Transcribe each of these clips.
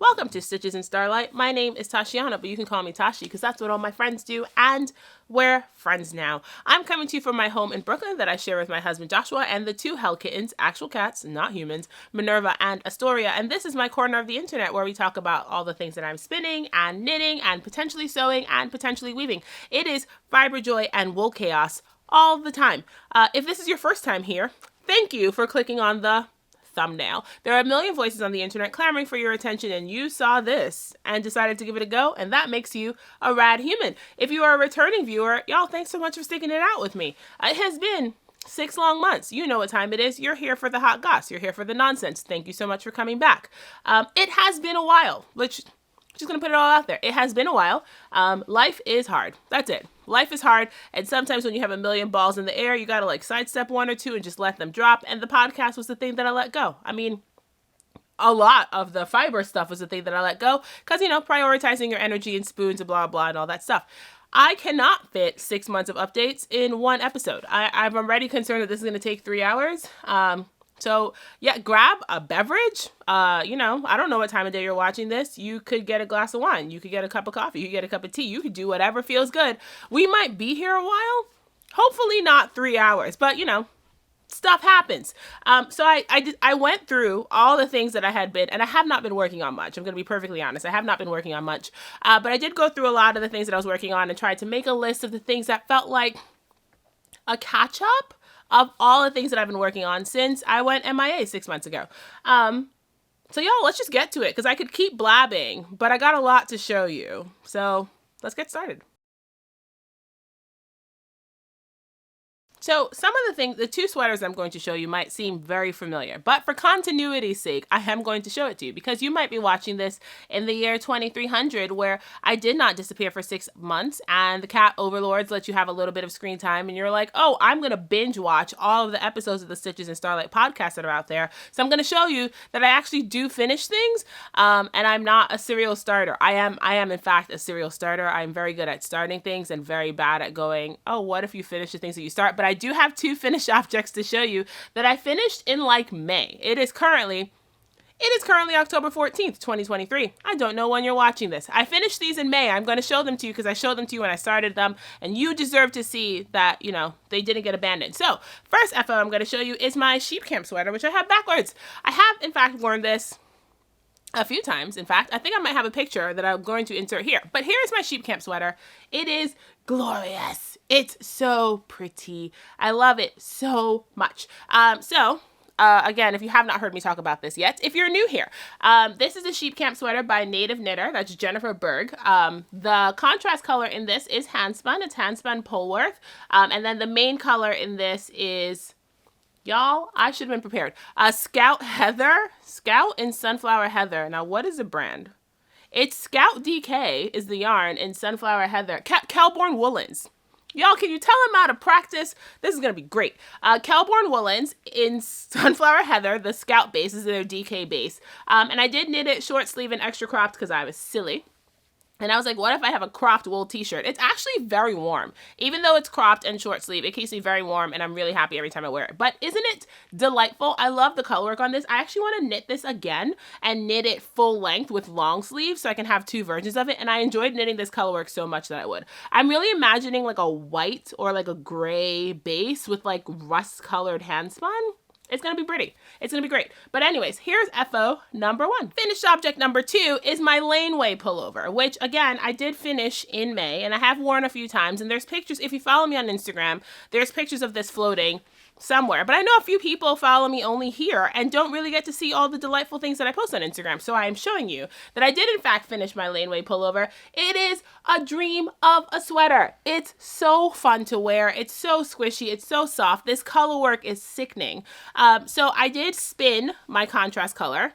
Welcome to Stitches and Starlight. My name is Tashiana, but you can call me Tashi because that's what all my friends do, and we're friends now. I'm coming to you from my home in Brooklyn that I share with my husband Joshua and the two hell kittens, actual cats, not humans, Minerva and Astoria, and this is my corner of the internet where we talk about all the things that I'm spinning and knitting and potentially sewing and potentially weaving. It is fiber joy and wool chaos all the time. If this is your first time here, thank you for clicking on the thumbnail. There are a million voices on the internet clamoring for your attention, and you saw this and decided to give it a go, and that makes you a rad human. If you are a returning viewer, y'all, thanks so much for sticking it out with me. It has been 6 long months. You know what time it is. You're here for the hot goss. You're here for the nonsense. Thank you so much for coming back. It has been a while, which just gonna put it all out there. It has been a while. Life is hard. That's it. Life is hard, and sometimes when you have a million balls in the air, you gotta like sidestep one or two and just let them drop, and the podcast was the thing that I let go. I mean, a lot of the fiber stuff was the thing that I let go, because, you know, prioritizing your energy and spoons and blah, blah, and all that stuff. I cannot fit 6 months of updates in one episode. I'm already concerned that this is gonna take 3 hours. So yeah, grab a beverage. You know, I don't know what time of day you're watching this. You could get a glass of wine. You could get a cup of coffee. You could get a cup of tea. You could do whatever feels good. We might be here a while. Hopefully not 3 hours, but you know, stuff happens. So I went through all the things that I had been, and I have not been working on much. I'm going to be perfectly honest. I have not been working on much, but I did go through a lot of the things that I was working on and tried to make a list of the things that felt like a catch up of all the things that I've been working on since I went MIA 6 months ago. So y'all, let's just get to it, because I could keep blabbing, but I got a lot to show you. So let's get started. So some of the things, the two sweaters I'm going to show you might seem very familiar, but for continuity's sake, I am going to show it to you, because you might be watching this in the year 2300, where I did not disappear for 6 months, and the cat overlords let you have a little bit of screen time, and you're like, oh, I'm going to binge watch all of the episodes of the Stitches and Starlight podcast that are out there. So I'm going to show you that I actually do finish things, and I'm not a serial starter. I am in fact a serial starter. I'm very good at starting things and very bad at going, oh, what if you finish the things that you start? But I do have 2 finished objects to show you that I finished in like May. It is currently October 14th, 2023. I don't know when you're watching this. I finished these in May. I'm going to show them to you because I showed them to you when I started them, and you deserve to see that, you know, they didn't get abandoned. So first FO I'm going to show you is my sheep camp sweater, which I have backwards. I have in fact worn this a few times. In fact, I think I might have a picture that I'm going to insert here. But here's my sheep camp sweater. It is glorious. It's so pretty. I love it so much. Again, if you have not heard me talk about this yet, if you're new here, this is a sheep camp sweater by Native Knitter. That's Jennifer Berg. The contrast color in this is handspun. It's handspun Polworth. And then the main color in this is, y'all, I should have been prepared. Scout Heather. Scout and Sunflower Heather. Now, what is the brand? It's Scout DK is the yarn, and Sunflower Heather. Kelborn Woolens. Y'all, can you tell them how to practice? This is going to be great. Kelborn Woolens in Sunflower Heather. The Scout base is their DK base. And I did knit it short sleeve and extra cropped because I was silly. And I was like, what if I have a cropped wool t-shirt? It's actually very warm. Even though it's cropped and short sleeve, it keeps me very warm, and I'm really happy every time I wear it. But isn't it delightful? I love the color work on this. I actually want to knit this again and knit it full length with long sleeves so I can have 2 versions of it. And I enjoyed knitting this color work so much that I would. I'm really imagining like a white or like a gray base with like rust colored handspun. It's going to be pretty. It's going to be great. But anyways, here's FO number 1. Finished object number 2 is my laneway pullover, which again, I did finish in May, and I have worn a few times, and there's pictures. If you follow me on Instagram, there's pictures of this floating somewhere. But I know a few people follow me only here and don't really get to see all the delightful things that I post on Instagram. So I am showing you that I did in fact finish my laneway pullover. It is a dream of a sweater. It's so fun to wear. It's so squishy. It's so soft. This color work is sickening. So I did spin my contrast color,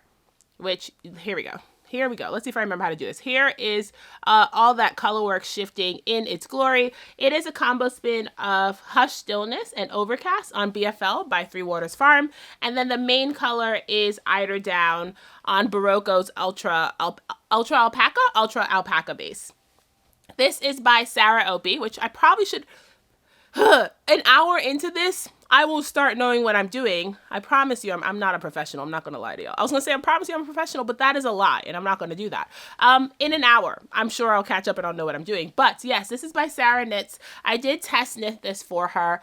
which, here we go. Here we go. Let's see if I remember how to do this. Here is all that color work shifting in its glory. It is a combo spin of Hush Stillness and Overcast on BFL by Three Waters Farm. And then the main color is Eider Down on Barocco's Ultra Alpaca base. This is by Sarah Opie, which I probably should... An hour into this, I will start knowing what I'm doing. I promise you, I'm not a professional. I'm not going to lie to y'all. I was going to say, I promise you I'm a professional, but that is a lie, and I'm not going to do that. In an hour, I'm sure I'll catch up and I'll know what I'm doing. But yes, this is by Sarah Knits. I did test knit this for her.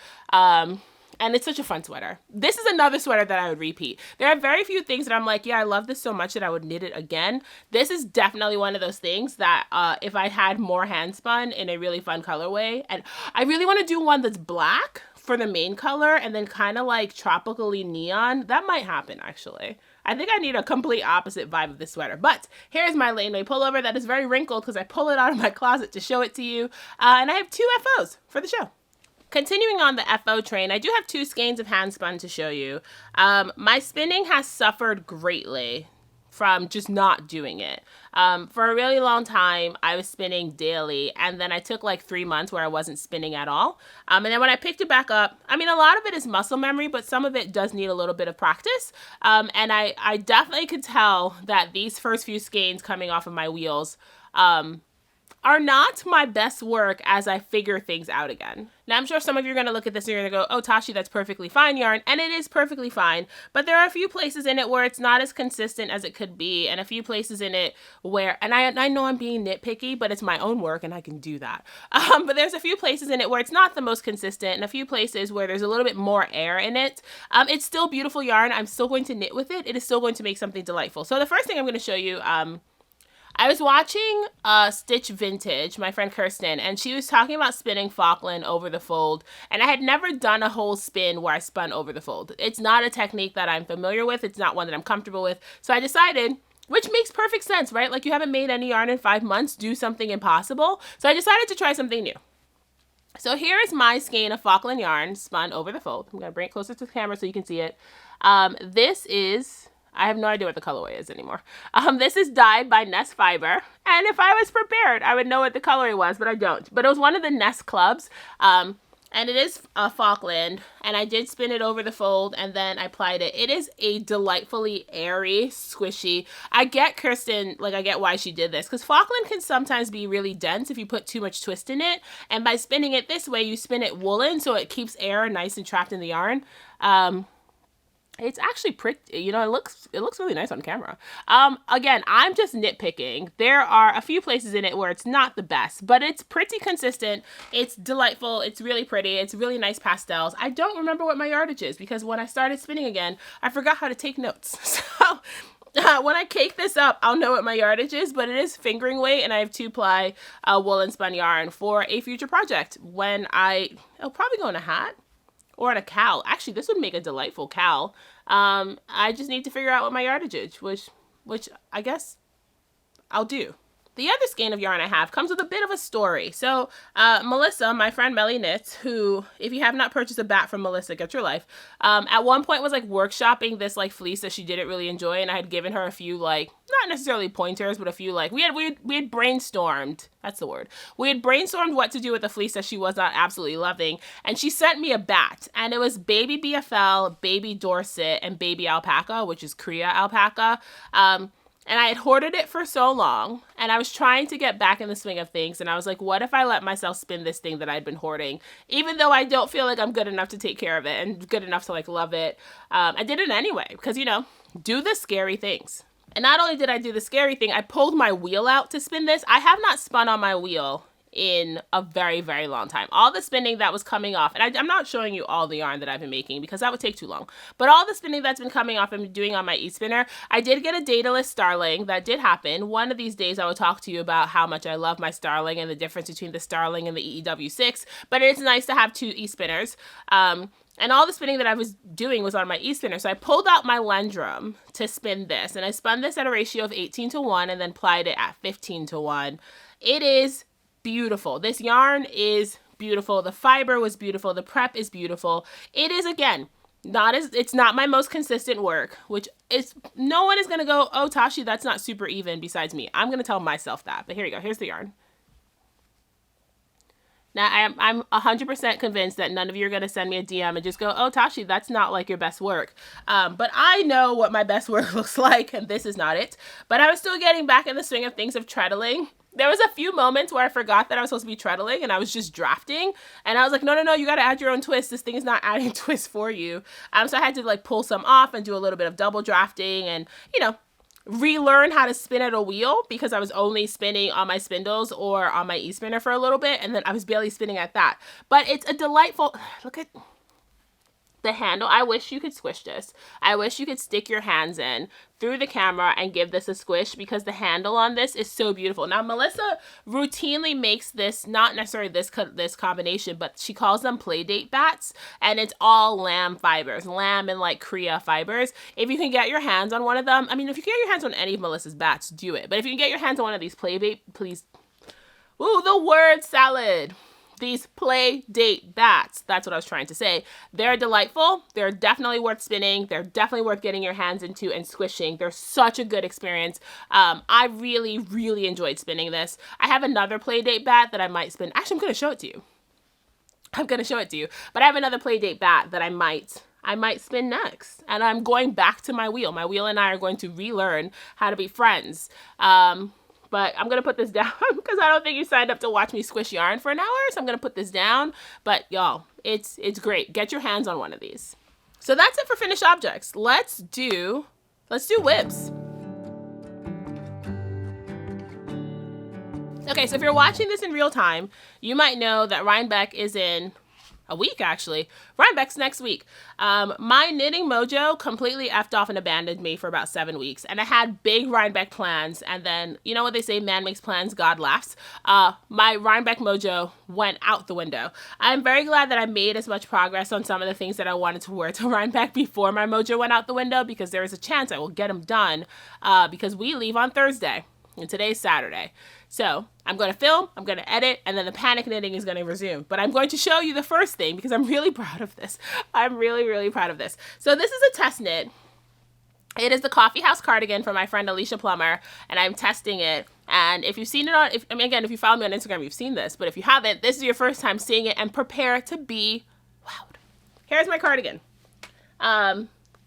And it's such a fun sweater. This is another sweater that I would repeat. There are very few things that I'm like, yeah, I love this so much that I would knit it again. This is definitely one of those things that if I had more hand spun in a really fun colorway, and I really want to do one that's black for the main color and then kind of like tropically neon, that might happen actually. I think I need a complete opposite vibe of this sweater. But here's my laneway pullover that is very wrinkled because I pull it out of my closet to show it to you. And I have 2 FOs for the show. Continuing on the FO train, I do have 2 skeins of hand spun to show you. My spinning has suffered greatly from just not doing it. For a really long time, I was spinning daily, and then I took like 3 months where I wasn't spinning at all. And then when I picked it back up, I mean, a lot of it is muscle memory, but some of it does need a little bit of practice. And I definitely could tell that these first few skeins coming off of my wheels, are not my best work as I figure things out again. Now, I'm sure some of you are going to look at this and you're going to go, oh, Tazhi, that's perfectly fine yarn. And it is perfectly fine. But there are a few places in it where it's not as consistent as it could be. And a few places in it where, and I know I'm being nitpicky, but it's my own work and I can do that. But there's a few places in it where it's not the most consistent, and a few places where there's a little bit more air in it. It's still beautiful yarn. I'm still going to knit with it. It is still going to make something delightful. So the first thing I'm going to show you, I was watching Stitch Vintage, my friend Kirsten, and she was talking about spinning Falkland over the fold, and I had never done a whole spin where I spun over the fold. It's not a technique that I'm familiar with. It's not one that I'm comfortable with. So I decided, which makes perfect sense, right? Like, you haven't made any yarn in 5 months, do something impossible. So I decided to try something new. So here is my skein of Falkland yarn spun over the fold. I'm going to bring it closer to the camera so you can see it. This is... I have no idea what the colorway is anymore. This is dyed by Nest Fiber. And if I was prepared, I would know what the colorway was, but I don't. But it was one of the Nest clubs. And it is Falkland. And I did spin it over the fold and then I applied it. It is a delightfully airy, squishy. I get Kirsten, like, I get why she did this. Because Falkland can sometimes be really dense if you put too much twist in it. And by spinning it this way, you spin it woolen so it keeps air nice and trapped in the yarn. It's actually pretty, you know, it looks really nice on camera. Again, I'm just nitpicking. There are a few places in it where it's not the best, but it's pretty consistent. It's delightful. It's really pretty. It's really nice pastels. I don't remember what my yardage is because when I started spinning again, I forgot how to take notes. So when I cake this up, I'll know what my yardage is, but it is fingering weight, and I have 2-ply woolen spun yarn for a future project when it'll probably go in a hat. Or in a cowl. Actually, this would make a delightful cowl. I just need to figure out what my yardage is, which I guess I'll do. The other skein of yarn I have comes with a bit of a story. So Melissa, my friend Melly Knits, who, if you have not purchased a bat from Melissa, get your life, at one point was like workshopping this like fleece that she didn't really enjoy, and I had given her a few like, not necessarily pointers, but a few like, we had brainstormed, that's the word. We had brainstormed what to do with the fleece that she was not absolutely loving, and she sent me a bat, and it was baby BFL, baby Dorset, and baby alpaca, which is Korea alpaca. And I had hoarded it for so long, and I was trying to get back in the swing of things, and I was like, what if I let myself spin this thing that I'd been hoarding, even though I don't feel like I'm good enough to take care of it and good enough to like love it. I did it anyway, because, you know, do the scary things. And not only did I do the scary thing, I pulled my wheel out to spin this. I have not spun on my wheel in a very, very long time. All the spinning that was coming off, and I'm not showing you all the yarn that I've been making because that would take too long, but all the spinning that's been coming off and doing on my e-spinner, I did get a dataless Starling. That did happen. One of these days I will talk to you about how much I love my Starling and the difference between the Starling and the EEW6, but it's nice to have 2 e-spinners. And all the spinning that I was doing was on my e-spinner. So I pulled out my Lendrum to spin this, and I spun this at a ratio of 18:1 and then plied it at 15:1. It is beautiful. This yarn is beautiful. The fiber was beautiful. The prep is beautiful. It is, again, it's not my most consistent work, which is, no one is going to go, oh, Tazhi, that's not super even besides me. I'm going to tell myself that, but here you go. Here's the yarn. Now, I'm 100% convinced that none of you are going to send me a DM and just go, oh, Tazhi, that's not like your best work. But I know what my best work looks like, and this is not it. But I was still getting back in the swing of things of treadling. There was a few moments where I forgot that I was supposed to be treadling and I was just drafting. And I was like, no, you got to add your own twist. This thing is not adding twists for you. So I had to like pull some off and do a little bit of double drafting and, you know, relearn how to spin at a wheel because I was only spinning on my spindles or on my e-spinner for a little bit. And then I was barely spinning at that. But it's a delightful, look at the handle. I wish you could squish this. I wish you could stick your hands in through the camera and give this a squish because the handle on this is so beautiful. Now, Melissa routinely makes this, not necessarily this combination, but she calls them Playdate bats, and it's all lamb fibers, lamb and like Kriya fibers. If you can get your hands on one of them, I mean, if you can get your hands on any of Melissa's bats, do it. But if you can get your hands on one of these Playdate, please. Ooh, the word salad. These play date bats, that's what I was trying to say. They're delightful. They're definitely worth spinning. They're definitely worth getting your hands into and squishing. They're such a good experience. I really, really enjoyed spinning this. I have another play date bat that I might spin. Actually, I'm going to show it to you. But I have another play date bat that I might spin next. And I'm going back to my wheel. My wheel and I are going to relearn how to be friends. But I'm going to put this down because I don't think you signed up to watch me squish yarn for an hour. So I'm going to put this down. But y'all, it's great. Get your hands on one of these. So that's it for finished objects. Let's do whips. Okay, so if you're watching this in real time, you might know that Rhinebeck is in a week, actually. Rhinebeck's next week. My knitting mojo completely effed off and abandoned me for about 7 weeks. And I had big Rhinebeck plans. And then, you know what they say, man makes plans, God laughs. My Rhinebeck mojo went out the window. I'm very glad that I made as much progress on some of the things that I wanted to wear to Rhinebeck before my mojo went out the window, because there is a chance I will get them done because we leave on Thursday. And today's Saturday. So I'm going to film, I'm going to edit, and then the panic knitting is going to resume. But I'm going to show you the first thing because I'm really proud of this. I'm really, really proud of this. So this is a test knit. It is the Coffee House cardigan from my friend Alicia Plummer, and I'm testing it. And if you've seen it on, if you follow me on Instagram, you've seen this. But if you haven't, this is your first time seeing it, and prepare to be wowed. Here's my cardigan.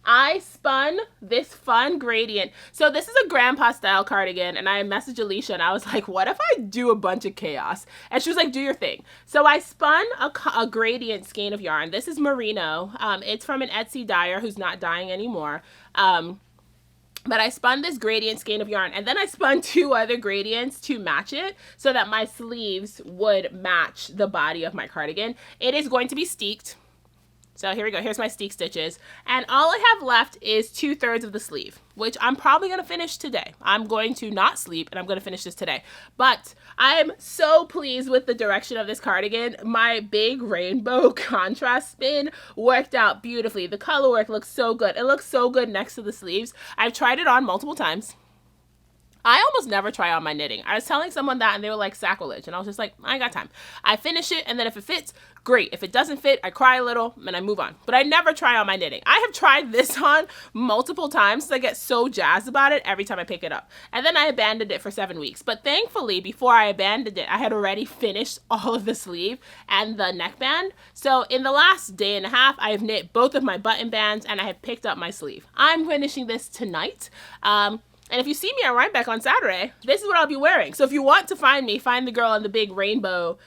I spun this fun gradient. So this is a grandpa style cardigan, and I messaged Alicia and I was like, what if I do a bunch of chaos? And she was like, do your thing. So I spun a gradient skein of yarn. This is merino. It's from an Etsy dyer who's not dyeing anymore. But I spun this gradient skein of yarn, and then I spun 2 other gradients to match it so that my sleeves would match the body of my cardigan. It is going to be steeked. So here we go. Here's my steek stitches. And all I have left is 2/3 of the sleeve, which I'm probably going to finish today. I'm going to not sleep, and I'm going to finish this today. But I am so pleased with the direction of this cardigan. My big rainbow contrast spin worked out beautifully. The color work looks so good. It looks so good next to the sleeves. I've tried it on multiple times. I almost never try on my knitting. I was telling someone that and they were like, sacrilege. And I was just like, I ain't got time. I finish it, and then if it fits, great. If it doesn't fit, I cry a little and I move on. But I never try on my knitting. I have tried this on multiple times because I get so jazzed about it every time I pick it up. And then I abandoned it for 7 weeks. But thankfully, before I abandoned it, I had already finished all of the sleeve and the neckband. So in the last day and a half, I have knit both of my button bands and I have picked up my sleeve. I'm finishing this tonight. And if you see me at Rhinebeck on Saturday, this is what I'll be wearing. So if you want to find me, find the girl in the big rainbow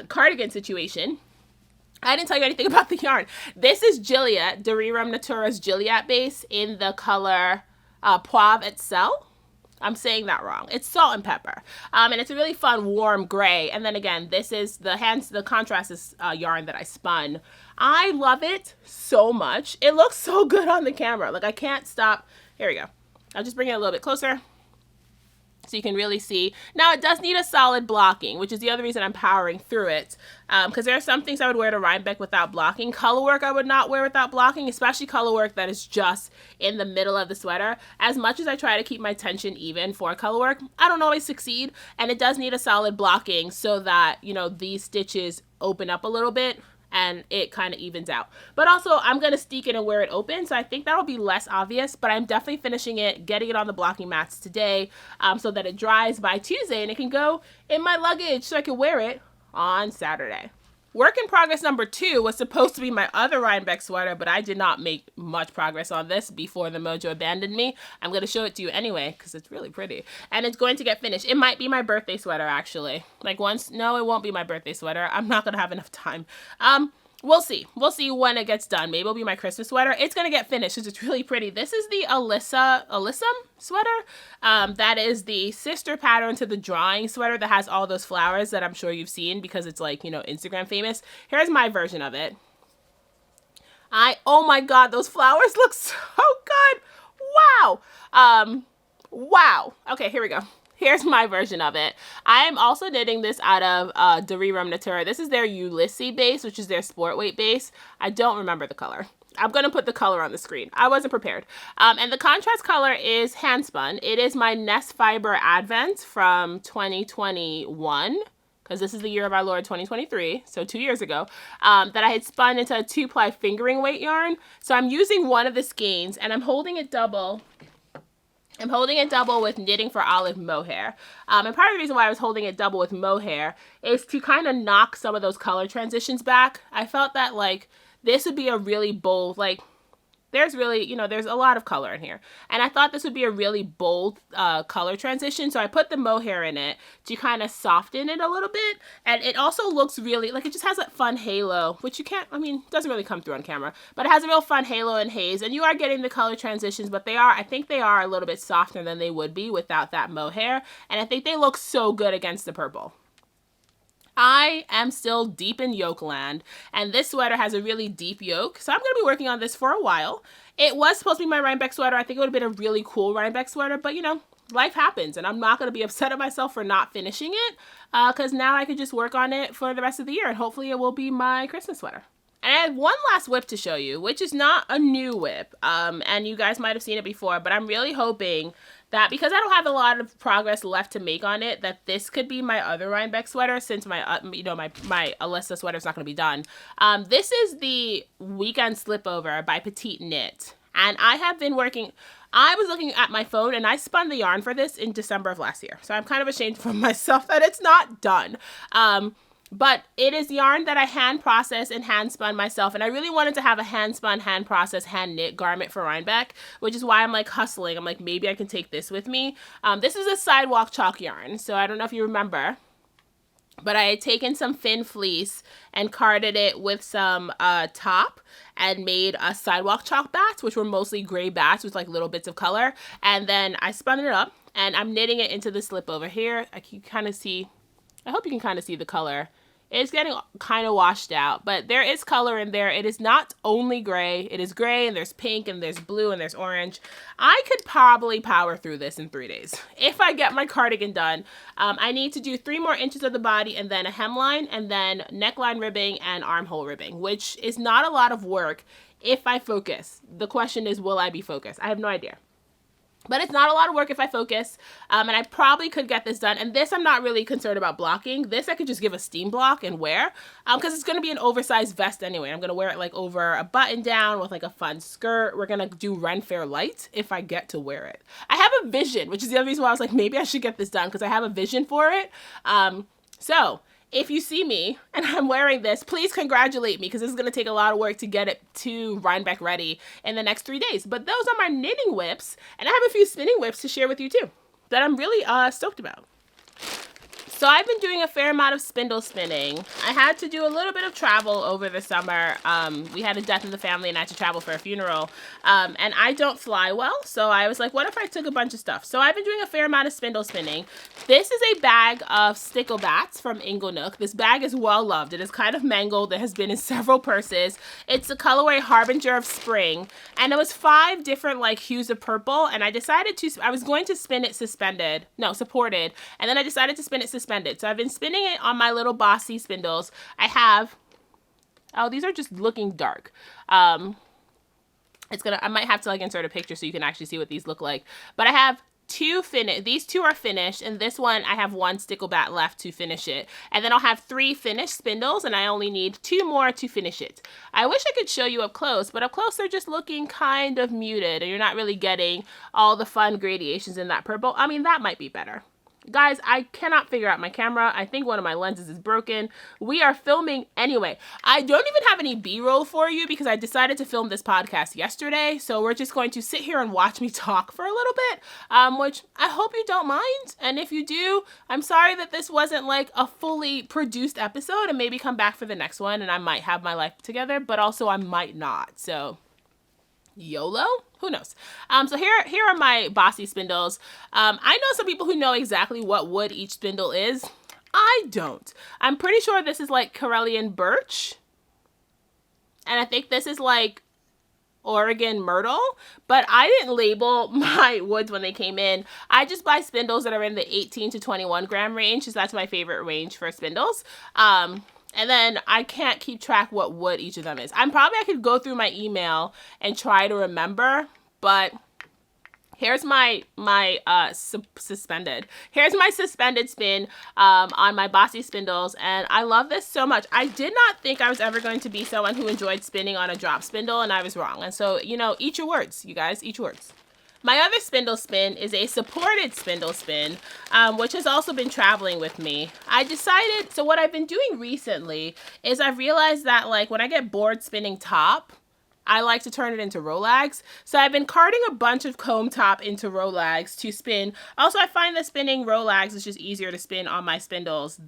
cardigan situation. I didn't tell you anything about the yarn. This is Gilliat, Derirum Natura's Gilliat base in the color Poivre et Sel. I'm saying that wrong. It's salt and pepper. And it's a really fun, warm gray. And then again, this is the contrast is yarn that I spun. I love it so much. It looks so good on the camera. Like, I can't stop. Here we go. I'll just bring it a little bit closer so you can really see. Now, it does need a solid blocking, which is the other reason I'm powering through it. Because there are some things I would wear to Rhinebeck without blocking. Color work I would not wear without blocking, especially color work that is just in the middle of the sweater. As much as I try to keep my tension even for color work, I don't always succeed. And it does need a solid blocking so that, you know, these stitches open up a little bit and it kind of evens out. But also, I'm going to steek it and wear it open, so I think that'll be less obvious, but I'm definitely finishing it, getting it on the blocking mats today so that it dries by Tuesday and it can go in my luggage so I can wear it on Saturday. Work in progress number 2 was supposed to be my other Rhinebeck sweater, but I did not make much progress on this before the mojo abandoned me. I'm going to show it to you anyway because it's really pretty. And it's going to get finished. It might be my birthday sweater, actually. Like no, it won't be my birthday sweater. I'm not going to have enough time. We'll see. We'll see when it gets done. Maybe it'll be my Christmas sweater. It's going to get finished because it's really pretty. This is the Alyssum sweater. That is the sister pattern to the drawing sweater that has all those flowers that I'm sure you've seen because it's like, you know, Instagram famous. Here's my version of it. Oh my God, those flowers look so good. Wow. Wow. Okay, here we go. Here's my version of it. I am also knitting this out of Derirum Natura. This is their Ulysses base, which is their sport weight base. I don't remember the color. I'm going to put the color on the screen. I wasn't prepared. And the contrast color is handspun. It is my Nest Fiber Advent from 2021, because this is the year of our Lord 2023, so 2 years ago, that I had spun into a 2-ply fingering weight yarn. So I'm using one of the skeins, and I'm holding it double. I'm holding it double with Knitting for Olive mohair. And part of the reason why I was holding it double with mohair is to kind of knock some of those color transitions back. I felt that, like, this would be a really bold, like, there's really, you know, there's a lot of color in here. And I thought this would be a really bold color transition. So I put the mohair in it to kind of soften it a little bit. And it also looks really, like, it just has that fun halo, which you can't, I mean, doesn't really come through on camera. But it has a real fun halo and haze. And you are getting the color transitions, but they are, I think they are a little bit softer than they would be without that mohair. And I think they look so good against the purple. I am still deep in yoke land, and this sweater has a really deep yoke, so I'm going to be working on this for a while. It was supposed to be my Rhinebeck sweater. I think it would have been a really cool Rhinebeck sweater, but, you know, life happens, and I'm not going to be upset at myself for not finishing it, because now I can just work on it for the rest of the year, and hopefully it will be my Christmas sweater. And I have one last whip to show you, which is not a new whip, and you guys might have seen it before, but I'm really hoping that because I don't have a lot of progress left to make on it, that this could be my other Rhinebeck sweater since my, my Alyssa sweater is not going to be done. This is the Weekend Slipover by Petite Knit. And I have been working, I was looking at my phone and I spun the yarn for this in December of last year. So I'm kind of ashamed for myself that it's not done. But it is yarn that I hand processed and hand spun myself. And I really wanted to have a hand spun, hand processed, hand knit garment for Rhinebeck, which is why I'm like hustling. I'm like, maybe I can take this with me. This is a sidewalk chalk yarn. So I don't know if you remember, but I had taken some thin fleece and carded it with some top and made a sidewalk chalk bats, which were mostly gray bats with like little bits of color. And then I spun it up and I'm knitting it into the slip over here. I can kind of see, I hope you can kind of see the color. It's getting kind of washed out, but there is color in there. It is not only gray. It is gray and there's pink and there's blue and there's orange. I could probably power through this in 3 days. If I get my cardigan done, I need to do 3 more inches of the body and then a hemline and then neckline ribbing and armhole ribbing, which is not a lot of work if I focus. The question is, will I be focused? I have no idea. But it's not a lot of work if I focus, and I probably could get this done. And this, I'm not really concerned about blocking. This, I could just give a steam block and wear, because it's going to be an oversized vest anyway. I'm going to wear it like over a button down with like a fun skirt. We're going to do Ren Fair Light if I get to wear it. I have a vision, which is the other reason why I was like, maybe I should get this done, because I have a vision for it. So if you see me and I'm wearing this, please congratulate me, because this is going to take a lot of work to get it to Rhinebeck ready in the next 3 days. But those are my knitting whips, and I have a few spinning whips to share with you too that I'm really stoked about. So I've been doing a fair amount of spindle spinning. I had to do a little bit of travel over the summer. We had a death in the family and I had to travel for a funeral. And I don't fly well, so I was like, what if I took a bunch of stuff? So I've been doing a fair amount of spindle spinning. This is a bag of stickle bats from Inglenook. This bag is well loved. It is kind of mangled. It has been in several purses. It's the colorway Harbinger of Spring. And it was 5 different like hues of purple. And I decided I was going to spin it supported. And then I decided to spin it suspended. So I've been spinning it on my little Bossy spindles. I have, these are just looking dark. I might have to like insert a picture so you can actually see what these look like. But I have 2 finished. These 2 are finished, and this one I have 1 stickle bat left to finish it. And then I'll have 3 finished spindles, and I only need 2 more to finish it. I wish I could show you up close, but up close they're just looking kind of muted, and you're not really getting all the fun gradations in that purple. I mean, that might be better. Guys, I cannot figure out my camera. I think one of my lenses is broken. We are filming anyway. I don't even have any B-roll for you because I decided to film this podcast yesterday. So we're just going to sit here and watch me talk for a little bit, which I hope you don't mind. And if you do, I'm sorry that this wasn't like a fully produced episode, and maybe come back for the next one and I might have my life together, but also I might not. So YOLO? Who knows? So here are my bossy spindles. I know some people who know exactly what wood each spindle is. I don't. I'm pretty sure this is like Karelian birch. And I think this is like Oregon myrtle. But I didn't label my woods when they came in. I just buy spindles that are in the 18 to 21 gram range, because that's my favorite range for spindles. And then I can't keep track what wood each of them is. I could go through my email and try to remember, but here's my suspended. Here's my suspended spin on my bossy spindles, and I love this so much. I did not think I was ever going to be someone who enjoyed spinning on a drop spindle, and I was wrong. And so, you know, eat your words, you guys, eat your words. My other spindle spin is a supported spindle spin, which has also been traveling with me. So what I've been doing recently is I've realized that like when I get bored spinning top, I like to turn it into rolags. So I've been carding a bunch of comb top into rolags to spin. Also, I find that spinning rolags is just easier to spin on my spindles.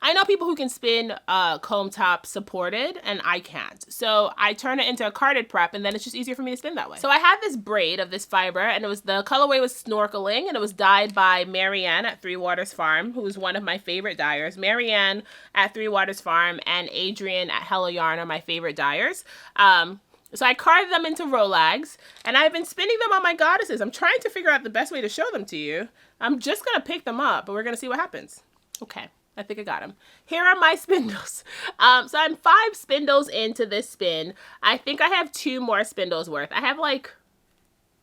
I know people who can spin comb top supported, and I can't. So I turn it into a carded prep, and then it's just easier for me to spin that way. So I had this braid of this fiber, and the colorway was Snorkeling, and it was dyed by Marianne at Three Waters Farm, who is one of my favorite dyers. Marianne at Three Waters Farm and Adrian at Hello Yarn are my favorite dyers. So I carded them into rolags, and I've been spinning them on my goddesses. I'm trying to figure out the best way to show them to you. I'm just going to pick them up, but we're going to see what happens. Okay. I think I got them. Here are my spindles. So I'm 5 spindles into this spin. I think I have 2 more spindles worth. I have like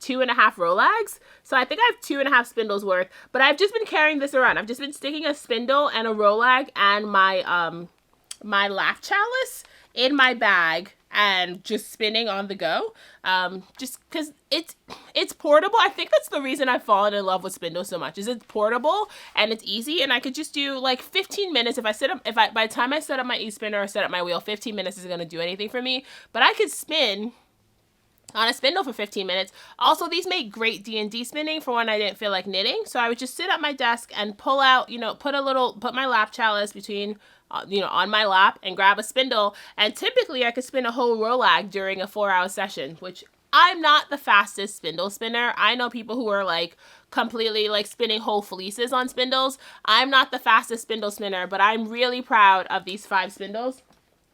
2.5 rolags. So I think I have 2.5 spindles worth, but I've just been carrying this around. I've just been sticking a spindle and a rolag and my, my lap chalice in my bag and just spinning on the go. Just because it's portable. I think that's the reason I've fallen in love with spindles so much, is it's portable and it's easy, and I could just do like 15 minutes by the time I set up my e-spinner or set up my wheel, 15 minutes isn't going to do anything for me, but I could spin on a spindle for 15 minutes. Also, these make great D&D spinning for when I didn't feel like knitting. So I would just sit at my desk and pull out, put my lap chalice between on my lap and grab a spindle, and typically I could spin a whole rolag during a 4-hour session, which I'm not the fastest spindle spinner. I know people who are like completely like spinning whole fleeces on spindles. I'm not the fastest spindle spinner, but I'm really proud of these 5 spindles.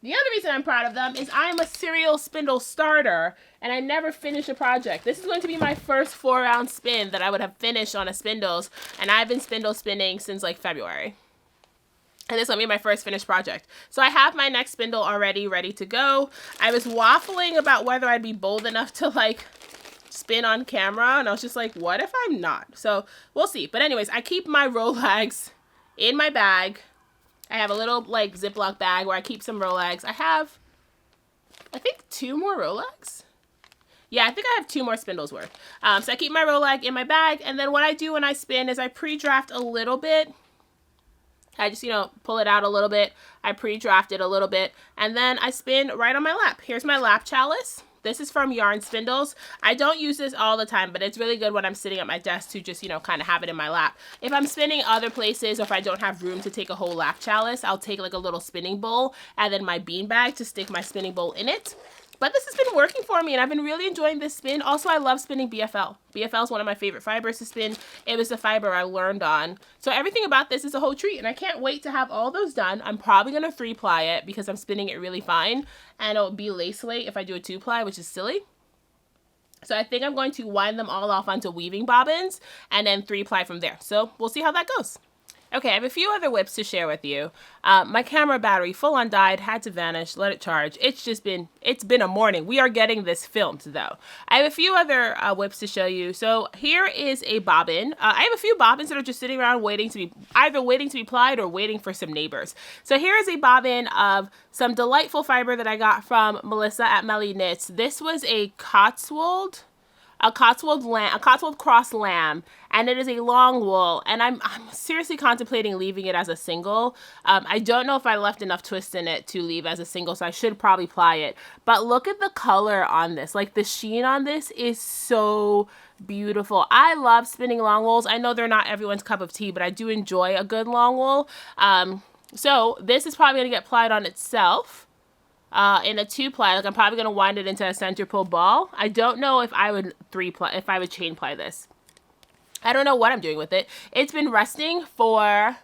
The other reason I'm proud of them is I'm a serial spindle starter, and I never finish a project. This is going to be my first 4-round spin that I would have finished on a spindles, and I've been spindle spinning since like February. And this is going to be my first finished project. So I have my next spindle already ready to go. I was waffling about whether I'd be bold enough to like spin on camera, and I was just like, what if I'm not? So we'll see. But anyways, I keep my rolags in my bag. I have a little like Ziploc bag where I keep some rolags. I have, I think, 2 more rolags. Yeah, I think I have 2 more spindles worth. So I keep my rolag in my bag, and then what I do when I spin is I pre-draft a little bit. I just, pull it out a little bit. I pre-draft it a little bit, and then I spin right on my lap. Here's my lap chalice. This is from Yarn Spindles. I don't use this all the time, but it's really good when I'm sitting at my desk to just, kind of have it in my lap. If I'm spinning other places, or if I don't have room to take a whole lap chalice, I'll take like a little spinning bowl and then my bean bag to stick my spinning bowl in it. But this has been working for me, and I've been really enjoying this spin. Also, I love spinning BFL. BFL is one of my favorite fibers to spin. It was the fiber I learned on. So everything about this is a whole treat, and I can't wait to have all those done. I'm probably going to 3-ply it because I'm spinning it really fine, and it'll be lace weight if I do a 2-ply, which is silly. So I think I'm going to wind them all off onto weaving bobbins and then 3-ply from there. So we'll see how that goes. Okay, I have a few other whips to share with you. My camera battery full on died, had to vanish, let it charge. It's been a morning. We are getting this filmed though. I have a few other whips to show you. So here is a bobbin. I have a few bobbins that are just sitting around waiting to be plied or waiting for some neighbors. So here is a bobbin of some delightful fiber that I got from Melissa at Melly Knits. This was a Cotswold a Cotswold cross lamb, and it is a long wool, and I'm seriously contemplating leaving it as a single. I don't know if I left enough twist in it to leave as a single, so I should probably ply it. But look at the color on this. Like, the sheen on this is so beautiful. I love spinning long wools. I know they're not everyone's cup of tea, but I do enjoy a good long wool. So this is probably going to get plied on itself. In a 2-ply, like I'm probably going to wind it into a center pull ball. I don't know if I would chain ply this. I don't know what I'm doing with it. It's been resting for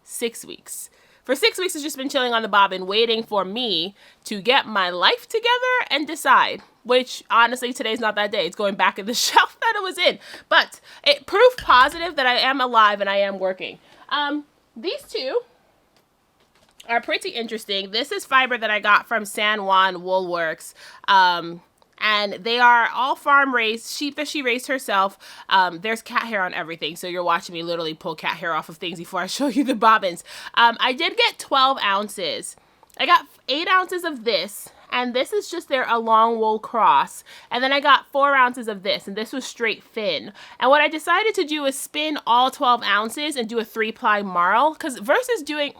6 weeks. For 6 weeks, it's just been chilling on the bobbin, waiting for me to get my life together and decide. Which, honestly, today's not that day. It's going back in the shelf that it was in. But it proof positive that I am alive and I am working. These two are pretty interesting. This is fiber that I got from San Juan Wool Works. And they are all farm raised sheep that she raised herself. There's cat hair on everything, so you're watching me literally pull cat hair off of things before I show you the bobbins. I did get 12 ounces. I got 8 ounces of this, and this is just a long wool cross. And then I got 4 ounces of this, and this was straight fin. And what I decided to do is spin all 12 ounces and do a 3-ply marl, because versus doing...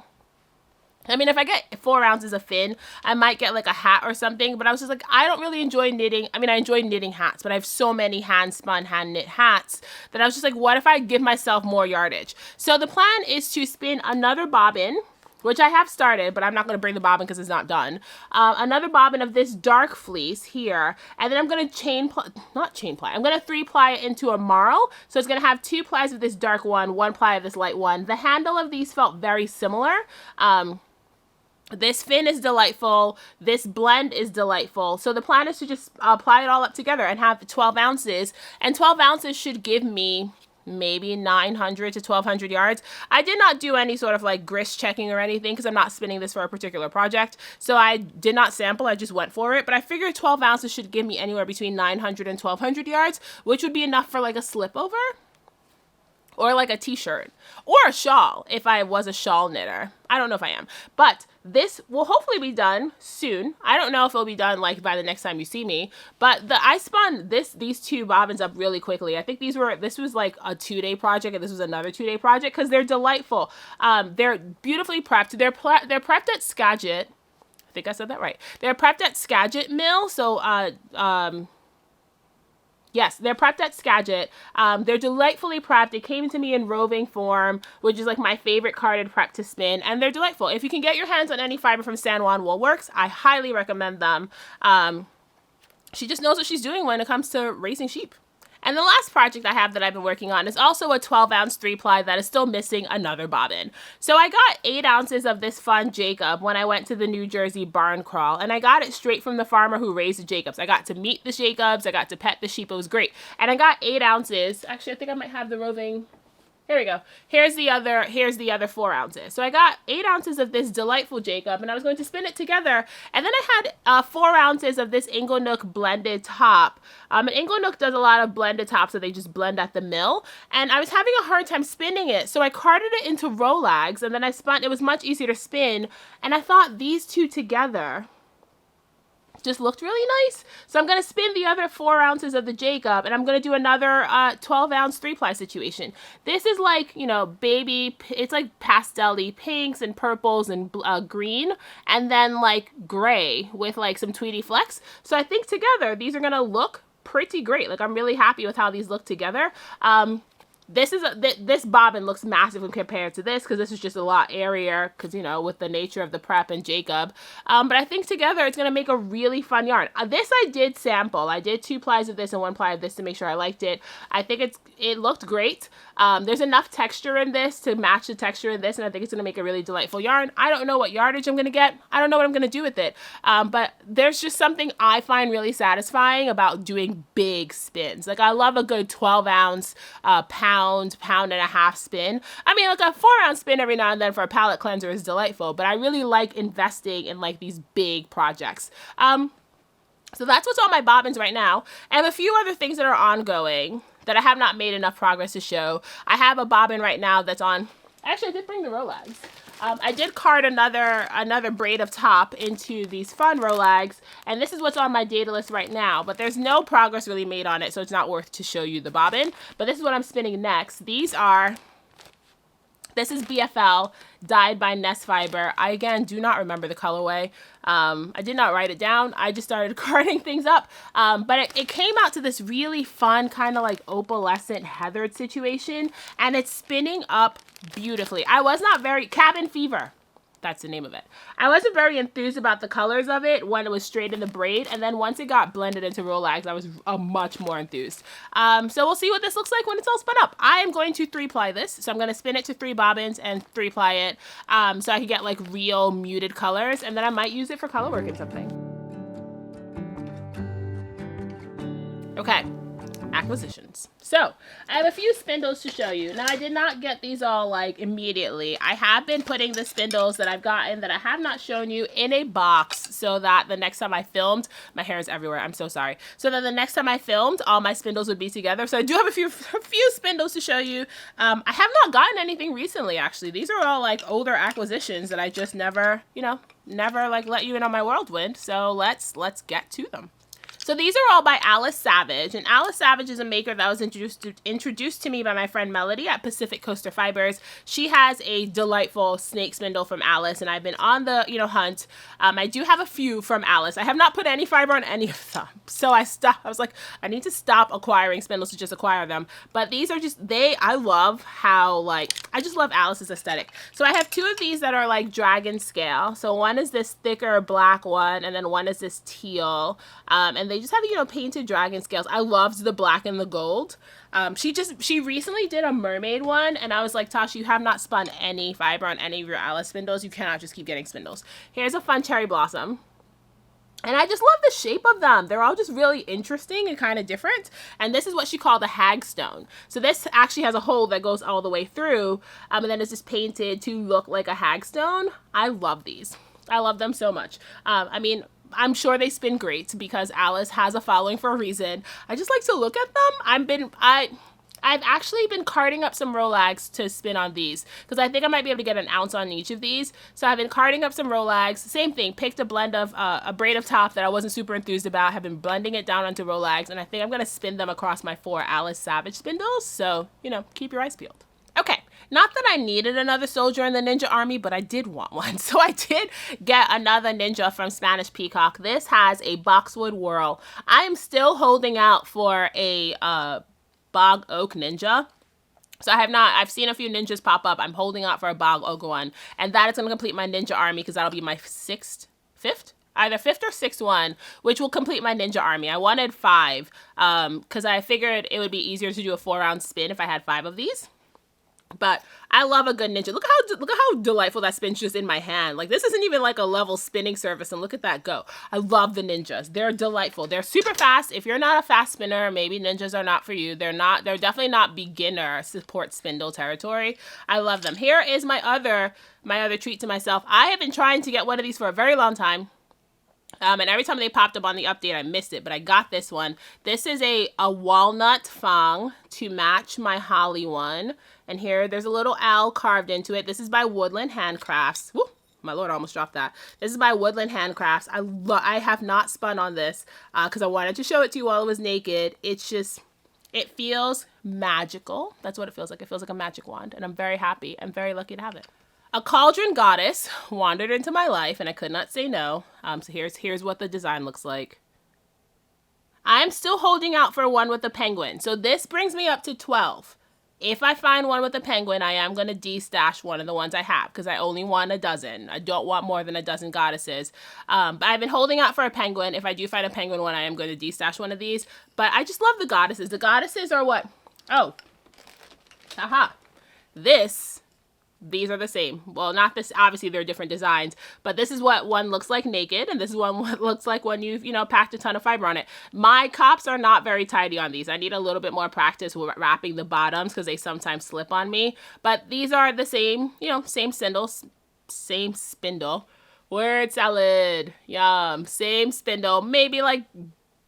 I mean, if I get 4 ounces of fin, I might get like a hat or something, but I was just like, I don't really enjoy knitting. I mean, I enjoy knitting hats, but I have so many hand-spun, hand-knit hats that I was just like, what if I give myself more yardage? So the plan is to spin another bobbin, which I have started, but I'm not going to bring the bobbin because it's not done. Another bobbin of this dark fleece here, and then I'm going to I'm going to 3-ply it into a marl. So it's going to have 2 plies of this dark one, 1 ply of this light one. The handle of these felt very similar. This fin is delightful. This blend is delightful. So the plan is to just apply it all up together and have 12 ounces. And 12 ounces should give me maybe 900 to 1200 yards. I did not do any sort of like grist checking or anything because I'm not spinning this for a particular project. So I did not sample. I just went for it. But I figured 12 ounces should give me anywhere between 900 and 1200 yards, which would be enough for like a slip over. Or like a t-shirt or a shawl if I was a shawl knitter. I don't know if I am, but this will hopefully be done soon. I don't know if it'll be done like by the next time you see me, but I spun these 2 bobbins up really quickly. I think this was like a 2-day project and this was another 2-day project because they're delightful. They're beautifully prepped. They're prepped at Skagit. I think I said that right. They're prepped at Skagit Mill. So, yes, they're prepped at Skagit. They're delightfully prepped. It came to me in roving form, which is like my favorite carded prep to spin, and they're delightful. If you can get your hands on any fiber from San Juan Wool Works, I highly recommend them. She just knows what she's doing when it comes to raising sheep. And the last project I have that I've been working on is also a 12-ounce 3-ply that is still missing another bobbin. So I got 8 ounces of this fun Jacob when I went to the New Jersey barn crawl, and I got it straight from the farmer who raised the Jacobs. I got to meet the Jacobs, I got to pet the sheep, it was great. And I got 8 ounces. Actually, I think I might have the roving... Here we go. Here's the other 4 ounces. So I got 8 ounces of this delightful Jacob, and I was going to spin it together. And then I had 4 ounces of this Inglenook blended top. And Inglenook does a lot of blended tops, so they just blend at the mill. And I was having a hard time spinning it, so I carded it into Rolags, and then I spun. It was much easier to spin, and I thought these 2 together just looked really nice. So I'm going to spin the other 4 ounces of the Jacob, and I'm going to do another 12-ounce 3-ply situation. This is like, you know, it's like pastel-y pinks and purples and green, and then like gray with like some tweedy flecks. So I think together these are going to look pretty great. Like, I'm really happy with how these look together. This bobbin looks massive when compared to this because this is just a lot airier because, you know, with the nature of the prep and Jacob. But I think together it's going to make a really fun yarn. This I did sample. I did 2 plies of this and 1 ply of this to make sure I liked it. I think it looked great. There's enough texture in this to match the texture in this, and I think it's going to make a really delightful yarn. I don't know what yardage I'm going to get. I don't know what I'm going to do with it. But there's just something I find really satisfying about doing big spins. Like, I love a good 12-ounce pound and a half spin. I mean, like a 4-ounce spin every now and then for a palette cleanser is delightful, but I really like investing in like these big projects. So that's what's on my bobbins right now. I have a few other things that are ongoing that I have not made enough progress to show. I have a bobbin right now that's on, actually I did bring the Rolags. I did card another braid of top into these fun Rolags, and this is what's on my data list right now, but there's no progress really made on it, so it's not worth to show you the bobbin. But this is what I'm spinning next. This is BFL, dyed by Nest Fiber. I, again, do not remember the colorway. I did not write it down. I just started carding things up. But it came out to this really fun kind of like opalescent heathered situation, and it's spinning up beautifully. I was not very, Cabin Fever. That's the name of it. I wasn't very enthused about the colors of it when it was straight in the braid, and then once it got blended into Rolags, I was much more enthused. So we'll see what this looks like when it's all spun up. I am going to 3-ply this, so I'm going to spin it to 3 bobbins and 3-ply it, so I can get like real muted colors, and then I might use it for color work and something. Okay. Acquisitions. So I have a few spindles to show you. Now I did not get these all like immediately. I have been putting the spindles that I've gotten that I have not shown you in a box so that the next time I filmed, my hair is everywhere, I'm so sorry. So that the next time I filmed, all my spindles would be together. So I do have a few spindles to show you. I have not gotten anything recently actually. These are all like older acquisitions that I just never, never like let you in on my whirlwind. So let's get to them. So these are all by Alice Savage, and Alice Savage is a maker that was introduced to me by my friend Melody at Pacific Coaster Fibers. She has a delightful snake spindle from Alice, and I've been on the hunt. I do have a few from Alice. I have not put any fiber on any of them, so I was like, I need to stop acquiring spindles to just acquire them. But these are just I love how I just love Alice's aesthetic. So I have 2 of these that are like dragon scale. So one is this thicker black one, and then one is this teal, and they just have, painted dragon scales. I loved the black and the gold. She recently did a mermaid one, and I was like, Tasha, you have not spun any fiber on any of your Alice spindles. You cannot just keep getting spindles. Here's a fun cherry blossom. And I just love the shape of them. They're all just really interesting and kind of different. And this is what she called a hagstone. So this actually has a hole that goes all the way through, and then it's just painted to look like a hagstone. I love these. I love them so much. I mean, I'm sure they spin great because Alice has a following for a reason. I just like to look at them. I've actually been carding up some Rolags to spin on these because I think I might be able to get an ounce on each of these. So I've been carding up some Rolags. Same thing, picked a blend of a braid of top that I wasn't super enthused about. Have been blending it down onto Rolags, and I think I'm going to spin them across my 4 Alice Savage spindles. So, keep your eyes peeled. Okay. Not that I needed another soldier in the ninja army, but I did want one. So I did get another ninja from Spanish Peacock. This has a boxwood whirl. I am still holding out for a bog oak ninja. So I've seen a few ninjas pop up. I'm holding out for a bog oak one. And that is going to complete my ninja army because that'll be my either 5th or 6th one, which will complete my ninja army. I wanted 5 because I figured it would be easier to do a 4-round spin if I had 5 of these. But I love a good ninja. Look at how delightful that spins just in my hand. Like, this isn't even like a level spinning surface, and look at that go. I love the ninjas. They're delightful. They're super fast. If you're not a fast spinner, maybe ninjas are not for you. They're definitely not beginner support spindle territory. I love them. Here is my other treat to myself. I have been trying to get one of these for a very long time. And every time they popped up on the update, I missed it, but I got this one. This is a walnut fang to match my holly one. And here, there's a little owl carved into it. This is by Woodland Handcrafts. Woo! My Lord, I almost dropped that. This is by Woodland Handcrafts. I have not spun on this because I wanted to show it to you while it was naked. It feels magical. That's what it feels like. It feels like a magic wand, and I'm very happy. I'm very lucky to have it. A cauldron goddess wandered into my life, and I could not say no. So here's what the design looks like. I'm still holding out for one with a penguin. So this brings me up to 12. If I find one with a penguin, I am going to de-stash one of the ones I have because I only want a dozen. I don't want more than a dozen goddesses. But I've been holding out for a penguin. If I do find a penguin one, I am going to de-stash one of these. But I just love the goddesses. The goddesses are what? Oh. Aha. These are the same. Well, not this, obviously they're different designs, but this is what one looks like naked, and this is what looks like when you've, packed a ton of fiber on it. My cops are not very tidy on these. I need a little bit more practice with wrapping the bottoms because they sometimes slip on me, but these are the same, same spindle. Word salad. Yum. Same spindle. Maybe like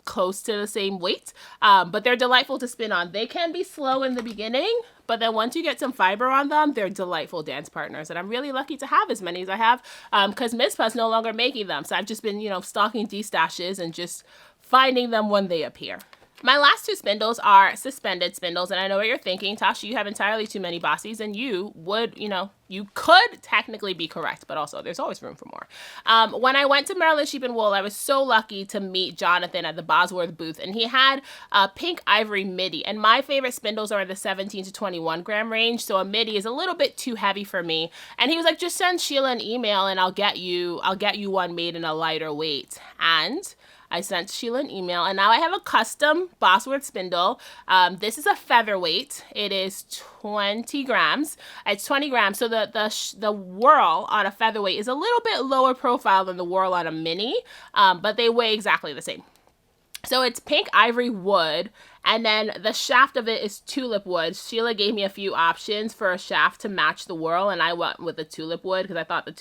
close to the same weight, but they're delightful to spin on. They can be slow in the beginning, but then once you get some fiber on them, they're delightful dance partners. And I'm really lucky to have as many as I have, because Mizpa's no longer making them. So I've just been, you know, stocking D-stashes and just finding them when they appear. My last two spindles are suspended spindles, and I know what you're thinking, Tasha, you have entirely too many bossies, and you would, you know, you could technically be correct, but also there's always room for more. When I went to Maryland Sheep and Wool, I was so lucky to meet Jonathan at the Bosworth booth, and he had a pink ivory midi, and my favorite spindles are in the 17 to 21 gram range, so a midi is a little bit too heavy for me, and he was like, just send Sheila an email and I'll get you one made in a lighter weight. And I sent Sheila an email, and now I have a custom Bosworth spindle. This is a featherweight. It is 20 grams. It's 20 grams, so the whirl on a featherweight is a little bit lower profile than the whirl on a mini, but they weigh exactly the same. So it's pink ivory wood, and then the shaft of it is tulip wood. Sheila gave me a few options for a shaft to match the whirl, and I went with the tulip wood because I thought the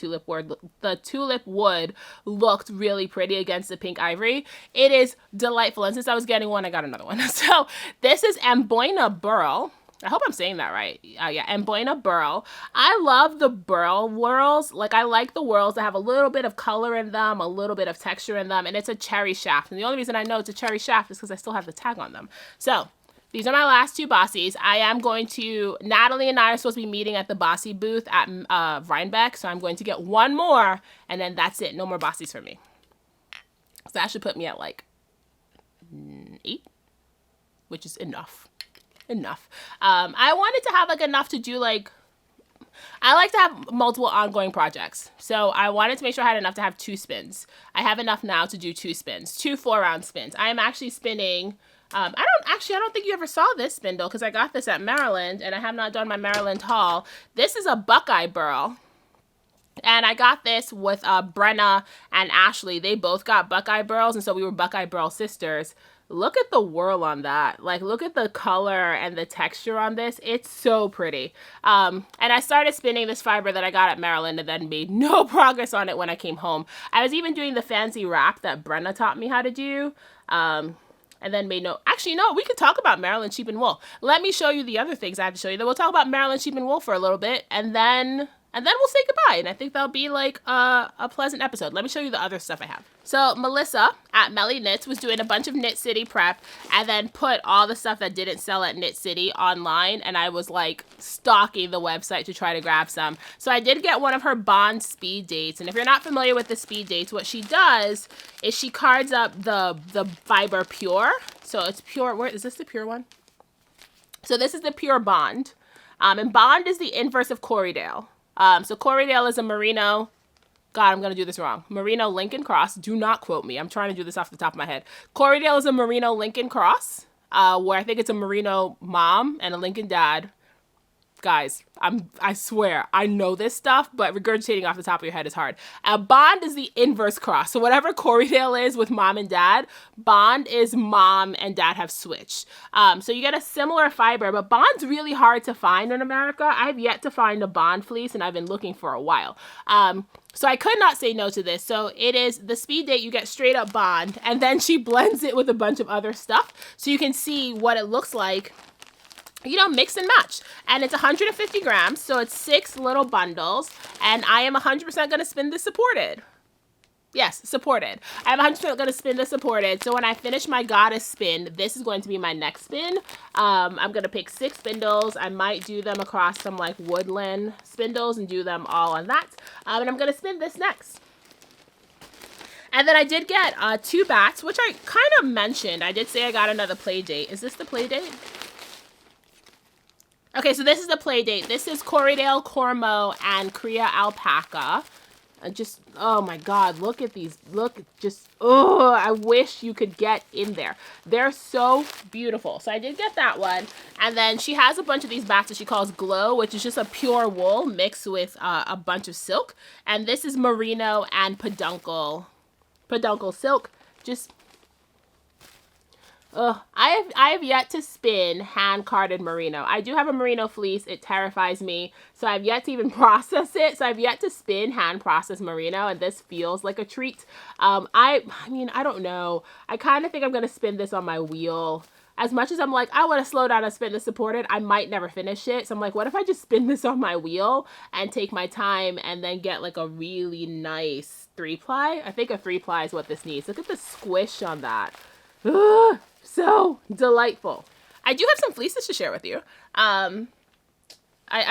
tulip wood looked really pretty against the pink ivory. It is delightful, and since I was getting one, I got another one. So this is Amboina Burrow. I hope I'm saying that right. Yeah, Amboina Burrow. I love the Burrow whirls. Like, I like the whirls that have a little bit of color in them, a little bit of texture in them, and it's a cherry shaft. And the only reason I know it's a cherry shaft is because I still have the tag on them. So these are my last two bossies. Natalie and I are supposed to be meeting at the bossy booth at Rhinebeck, so I'm going to get one more, and then that's it. No more bossies for me. So that should put me at like 8, which is enough. I wanted to have like enough to do like, I like to have multiple ongoing projects. So I wanted to make sure I had enough to have 2 spins. I have enough now to do 2 spins, 2 4-round spins. I am actually spinning, I don't think you ever saw this spindle because I got this at Maryland and I have not done my Maryland haul. This is a Buckeye Burl. And I got this with Brenna and Ashley. They both got Buckeye Burls, and so we were Buckeye Burl sisters. Look at the whirl on that. Like, look at the color and the texture on this. It's so pretty. And I started spinning this fiber that I got at Maryland and then made no progress on it when I came home. I was even doing the fancy wrap that Brenna taught me how to do. And then we could talk about Maryland Sheep and Wool. Let me show you the other things I have to show you. Then we'll talk about Maryland Sheep and Wool for a little bit, and then we'll say goodbye. And I think that'll be like a pleasant episode. Let me show you the other stuff I have. So Melissa at Melly Knits was doing a bunch of Knit City prep and then put all the stuff that didn't sell at Knit City online. And I was like stalking the website to try to grab some. So I did get one of her Bond speed dates. And if you're not familiar with the speed dates, what she does is she cards up the fiber pure. So it's pure. Where is this, the pure one? So this is the pure Bond. And Bond is the inverse of Corriedale. So Corriedale is a merino. God, I'm going to do this wrong. Merino Lincoln Cross. Do not quote me. I'm trying to do this off the top of my head. Corriedale is a merino Lincoln Cross, where I think it's a merino mom and a Lincoln dad. Guys, I swear, I know this stuff, but regurgitating off the top of your head is hard. Bond is the inverse cross. So whatever Corriedale is with mom and dad, Bond is mom and dad have switched. So you get a similar fiber, but Bond's really hard to find in America. I've yet to find a Bond fleece, and I've been looking for a while. So I could not say no to this. So it is the speed date, you get straight up Bond, and then she blends it with a bunch of other stuff. So you can see what it looks like, you know, mix and match. And it's 150 grams, so it's 6 little bundles, and I am 100% going to spin this supported. Yes, supported. I'm 100% going to spin this supported. So when I finish my goddess spin, this is going to be my next spin. I'm going to pick 6 spindles. I might do them across some like woodland spindles and do them all on that. And I'm going to spin this next. And then I did get 2 bats, which I kind of mentioned. I did say I got another play date. Is this the play date? Okay, so this is the play date. This is Corriedale Cormo and Kriya Alpaca. And just, oh my God, look at these. Look, just, oh, I wish you could get in there. They're so beautiful. So I did get that one. And then she has a bunch of these bats that she calls Glow, which is just a pure wool mixed with a bunch of silk. And this is merino and peduncle silk. Just, Ugh, I have yet to spin hand carded merino. I do have a merino fleece. It terrifies me. So I've yet to even process it. So I've yet to spin hand processed merino, and this feels like a treat. I mean, I don't know. I kind of think I'm going to spin this on my wheel. As much as I'm like, I want to slow down and spin this supported, I might never finish it. So I'm like, what if I just spin this on my wheel and take my time and then get like a really nice 3-ply? I think a 3-ply is what this needs. Look at the squish on that. Ugh. So delightful. I do have some fleeces to share with you. I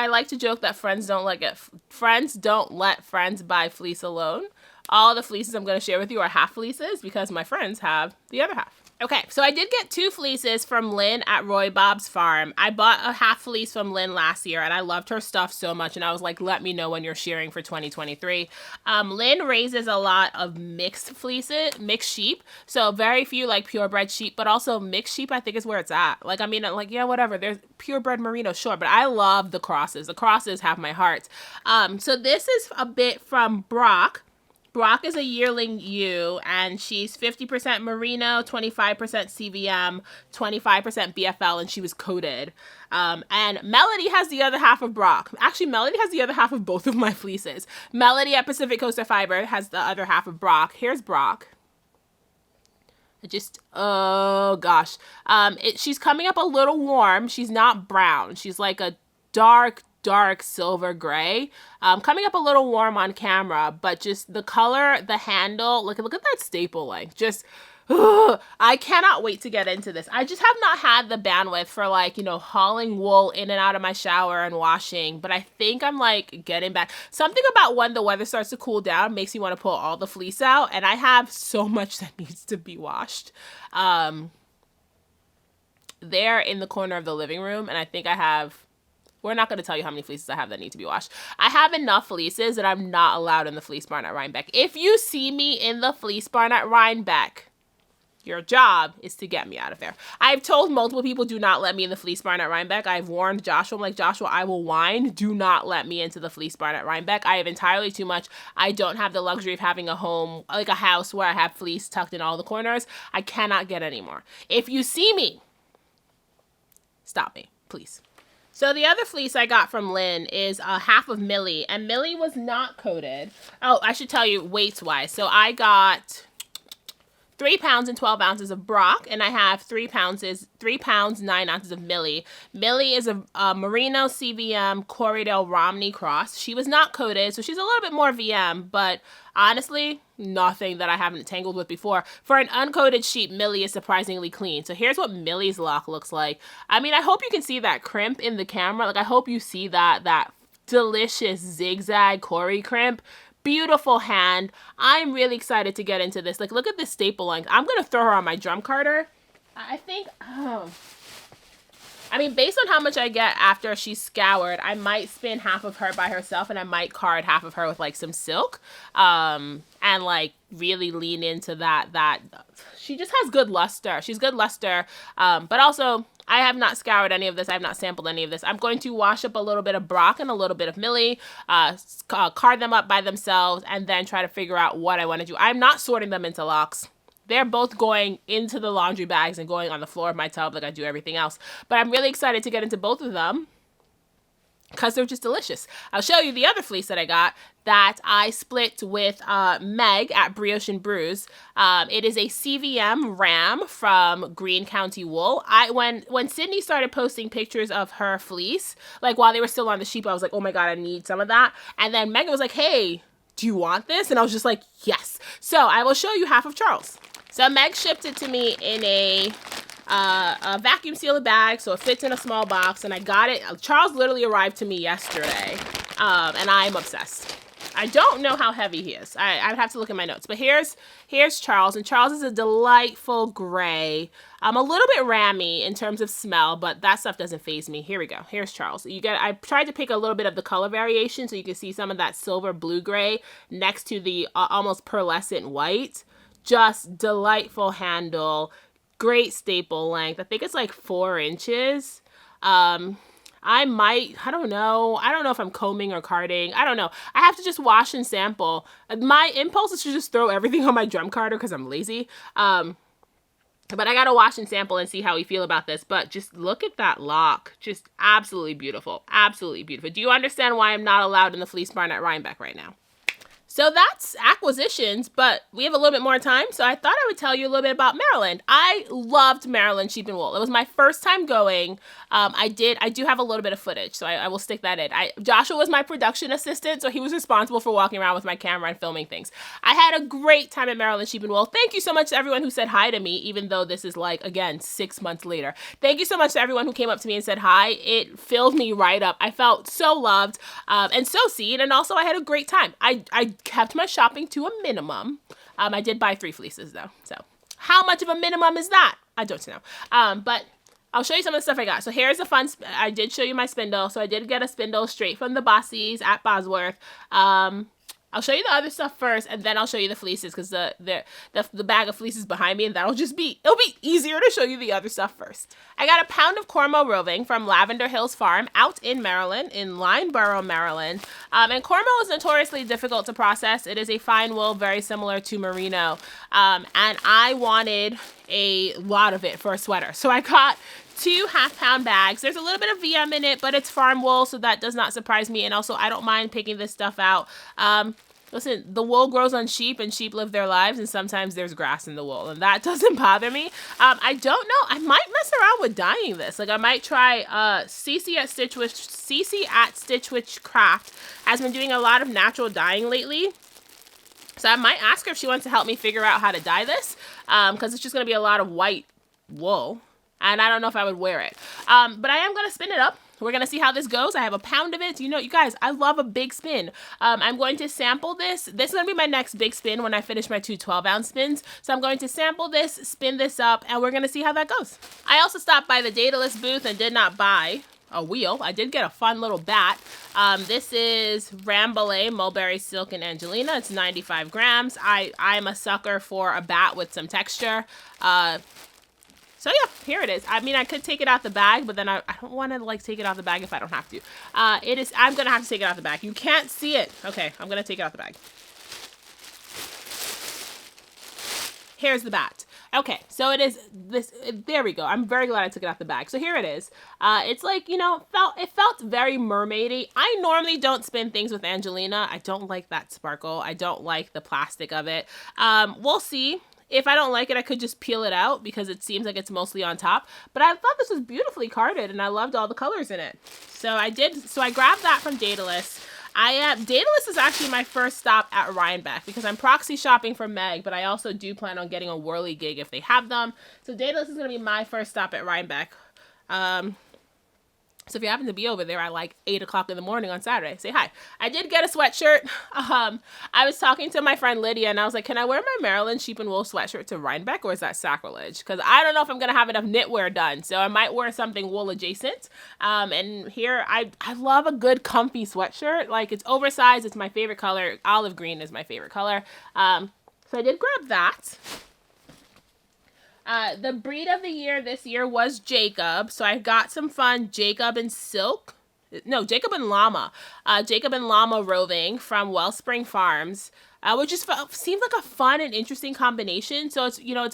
like to joke that friends don't let friends buy fleece alone. All the fleeces I'm going to share with you are half fleeces because my friends have the other half. Okay, so I did get 2 fleeces from Lynn at Roy Bob's farm. I bought a half fleece from Lynn last year, and I loved her stuff so much, and I was like, let me know when you're sharing for 2023. Lynn raises a lot of mixed fleeces, mixed sheep, so very few like purebred sheep, but also mixed sheep I think is where it's at. Like, I mean, like, yeah, whatever, there's purebred merino, sure, but I love the crosses. The crosses have my heart. So this is a bit from Brock. Brock is a yearling ewe, and she's 50% merino, 25% CVM, 25% BFL, and she was coated. And Melody has the other half of Brock. Actually, Melody has the other half of both of my fleeces. Melody at Pacific Coaster Fiber has the other half of Brock. Here's Brock. Oh gosh. She's coming up a little warm. She's not brown. She's like a dark silver gray, coming up a little warm on camera, but just the color, the handle, look at that staple length. Just, I cannot wait to get into this. I just have not had the bandwidth for like, hauling wool in and out of my shower and washing, but I think I'm like getting back. Something about when the weather starts to cool down makes me want to pull all the fleece out, and I have so much that needs to be washed. They're in the corner of the living room, and I think we're not going to tell you how many fleeces I have that need to be washed. I have enough fleeces that I'm not allowed in the fleece barn at Rhinebeck. If you see me in the fleece barn at Rhinebeck, your job is to get me out of there. I've told multiple people, do not let me in the fleece barn at Rhinebeck. I've warned Joshua. I'm like, Joshua, I will whine. Do not let me into the fleece barn at Rhinebeck. I have entirely too much. I don't have the luxury of having a home, like a house where I have fleece tucked in all the corners. I cannot get any more. If you see me, stop me, please. So the other fleece I got from Lynn is a half of Millie, and Millie was not coated. Oh, I should tell you weights-wise. So I got 3 pounds and 12 ounces of Brock, and I have 3 pounds, 9 ounces of Millie. Millie is a Merino CVM Corriedale Romney cross. She was not coated, so she's a little bit more VM, but honestly, nothing that I haven't tangled with before. For an uncoated sheep, Millie is surprisingly clean. So here's what Millie's lock looks like. I mean, I hope you can see that crimp in the camera. Like, I hope you see that delicious zigzag Corrie crimp. Beautiful hand. I'm really excited to get into this. Like, look at this staple length. I'm going to throw her on my drum carder. I think, I mean, based on how much I get after she's scoured, I might spin half of her by herself, and I might card half of her with like some silk, and like really lean into that. She just has good luster. She's good luster. But also I have not scoured any of this. I have not sampled any of this. I'm going to wash up a little bit of Brock and a little bit of Millie, card them up by themselves, and then try to figure out what I want to do. I'm not sorting them into locks. They're both going into the laundry bags and going on the floor of my tub like I do everything else. But I'm really excited to get into both of them because they're just delicious. I'll show you the other fleece that I got that I split with Meg at Brioche and Brews. It is a CVM Ram from Greene County Wool. When Sydney started posting pictures of her fleece, like while they were still on the sheep, I was like, oh my God, I need some of that. And then Megan was like, hey, do you want this? And I was just like, yes. So I will show you half of Charles. So Meg shipped it to me in a vacuum sealed bag, so it fits in a small box, and I got it. Charles literally arrived to me yesterday, and I'm obsessed. I don't know how heavy he is. I'd have to look at my notes, but here's Charles, and Charles is a delightful gray. A little bit rammy in terms of smell, but that stuff doesn't faze me. Here we go. Here's Charles. I tried to pick a little bit of the color variation so you can see some of that silver blue gray next to the almost pearlescent white. Just delightful handle, great staple length. I think it's like 4 inches. I don't know if I'm combing or carding. I don't know. I have to just wash and sample. My impulse is to just throw everything on my drum carder because I'm lazy. But I gotta wash and sample and see how we feel about this. But just look at that lock. Just absolutely beautiful. Absolutely beautiful. Do you understand why I'm not allowed in the fleece barn at Rhinebeck right now? So that's acquisitions, but we have a little bit more time, so I thought I would tell you a little bit about Maryland. I loved Maryland Sheep and Wool. It was my first time going. I do have a little bit of footage, so I will stick that in. Joshua was my production assistant, so he was responsible for walking around with my camera and filming things. I had a great time at Maryland Sheep and Wool. Thank you so much to everyone who said hi to me, even though this is like, again, 6 months later. Thank you so much to everyone who came up to me and said hi. It filled me right up. I felt so loved and so seen, and also I had a great time. I kept my shopping to a minimum. I did buy 3 fleeces though. So how much of a minimum is that? I don't know. But I'll show you some of the stuff I got. So here's a fun, I did show you my spindle. So I did get a spindle straight from the Bossies at Bosworth. I'll show you the other stuff first, and then I'll show you the fleeces, because the bag of fleeces behind me, and it'll be easier to show you the other stuff first. I got a pound of Cormo roving from Lavender Hills Farm out in Maryland, in Burrow, Maryland. And Cormo is notoriously difficult to process. It is a fine wool, very similar to merino. And I wanted a lot of it for a sweater. So I got 2 half-pound bags. There's a little bit of VM in it, but it's farm wool, so that does not surprise me. And also, I don't mind picking this stuff out. Listen, the wool grows on sheep, and sheep live their lives, and sometimes there's grass in the wool, and that doesn't bother me. I don't know. I might mess around with dyeing this. Like, I might try Cece at Stitch Witch Craft has been doing a lot of natural dyeing lately. So I might ask her if she wants to help me figure out how to dye this, because it's just going to be a lot of white wool, and I don't know if I would wear it. But I am going to spin it up. We're going to see how this goes. I have a pound of it. You know, you guys, I love a big spin. I'm going to sample this. This is going to be my next big spin when I finish my 2 12-ounce spins. So I'm going to sample this, spin this up, and we're going to see how that goes. I also stopped by the Daedalus booth and did not buy a wheel. I did get a fun little bat. This is Rambouillet Mulberry Silk and Angelina. It's 95 grams. I'm a sucker for a bat with some texture. So yeah, here it is. I mean, I could take it out the bag, but then I don't want to like take it out the bag if I don't have to. I'm going to have to take it out the bag. You can't see it. Okay, I'm going to take it out the bag. Here's the bat. Okay, so it is this, there we go. I'm very glad I took it out the bag. So here it is. It's like, you know, it felt very mermaidy. I normally don't spin things with Angelina. I don't like that sparkle. I don't like the plastic of it. We'll see. If I don't like it, I could just peel it out because it seems like it's mostly on top. But I thought this was beautifully carded, and I loved all the colors in it. So I grabbed that from Daedalus. Daedalus is actually my first stop at Rhinebeck because I'm proxy shopping for Meg, but I also do plan on getting a whirly gig if they have them. So Daedalus is going to be my first stop at Rhinebeck. So if you happen to be over there at like 8 o'clock in the morning on Saturday, say hi. I did get a sweatshirt. I was talking to my friend Lydia, and I was like, can I wear my Maryland Sheep and Wool sweatshirt to Rhinebeck, or is that sacrilege? Because I don't know if I'm going to have enough knitwear done, so I might wear something wool adjacent. And here, I love a good comfy sweatshirt. Like, it's oversized. It's my favorite color. Olive green is my favorite color. So I did grab that. The breed of the year this year was Jacob. So I got some fun Jacob and Llama. Jacob and Llama roving from Wellspring Farms, which just seems like a fun and interesting combination. So it's, you know,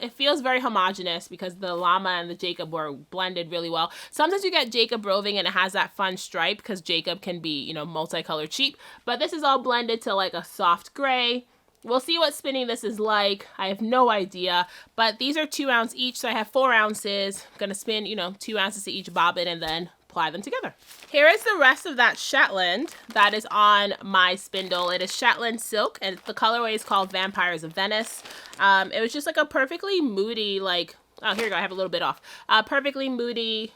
it feels very homogenous because the Llama and the Jacob were blended really well. Sometimes you get Jacob roving and it has that fun stripe because Jacob can be, you know, multicolored sheep. But this is all blended to like a soft gray. We'll see what spinning this is like. I have no idea, but these are 2 ounce each, so I have 4 ounces. I'm gonna spin, you know, 2 ounces to each bobbin and then apply them together. Here is the rest of that Shetland that is on my spindle. It is Shetland silk, and the colorway is called Vampires of Venice. It was just like a perfectly moody, like, oh, here we go, I have a little bit off. Perfectly moody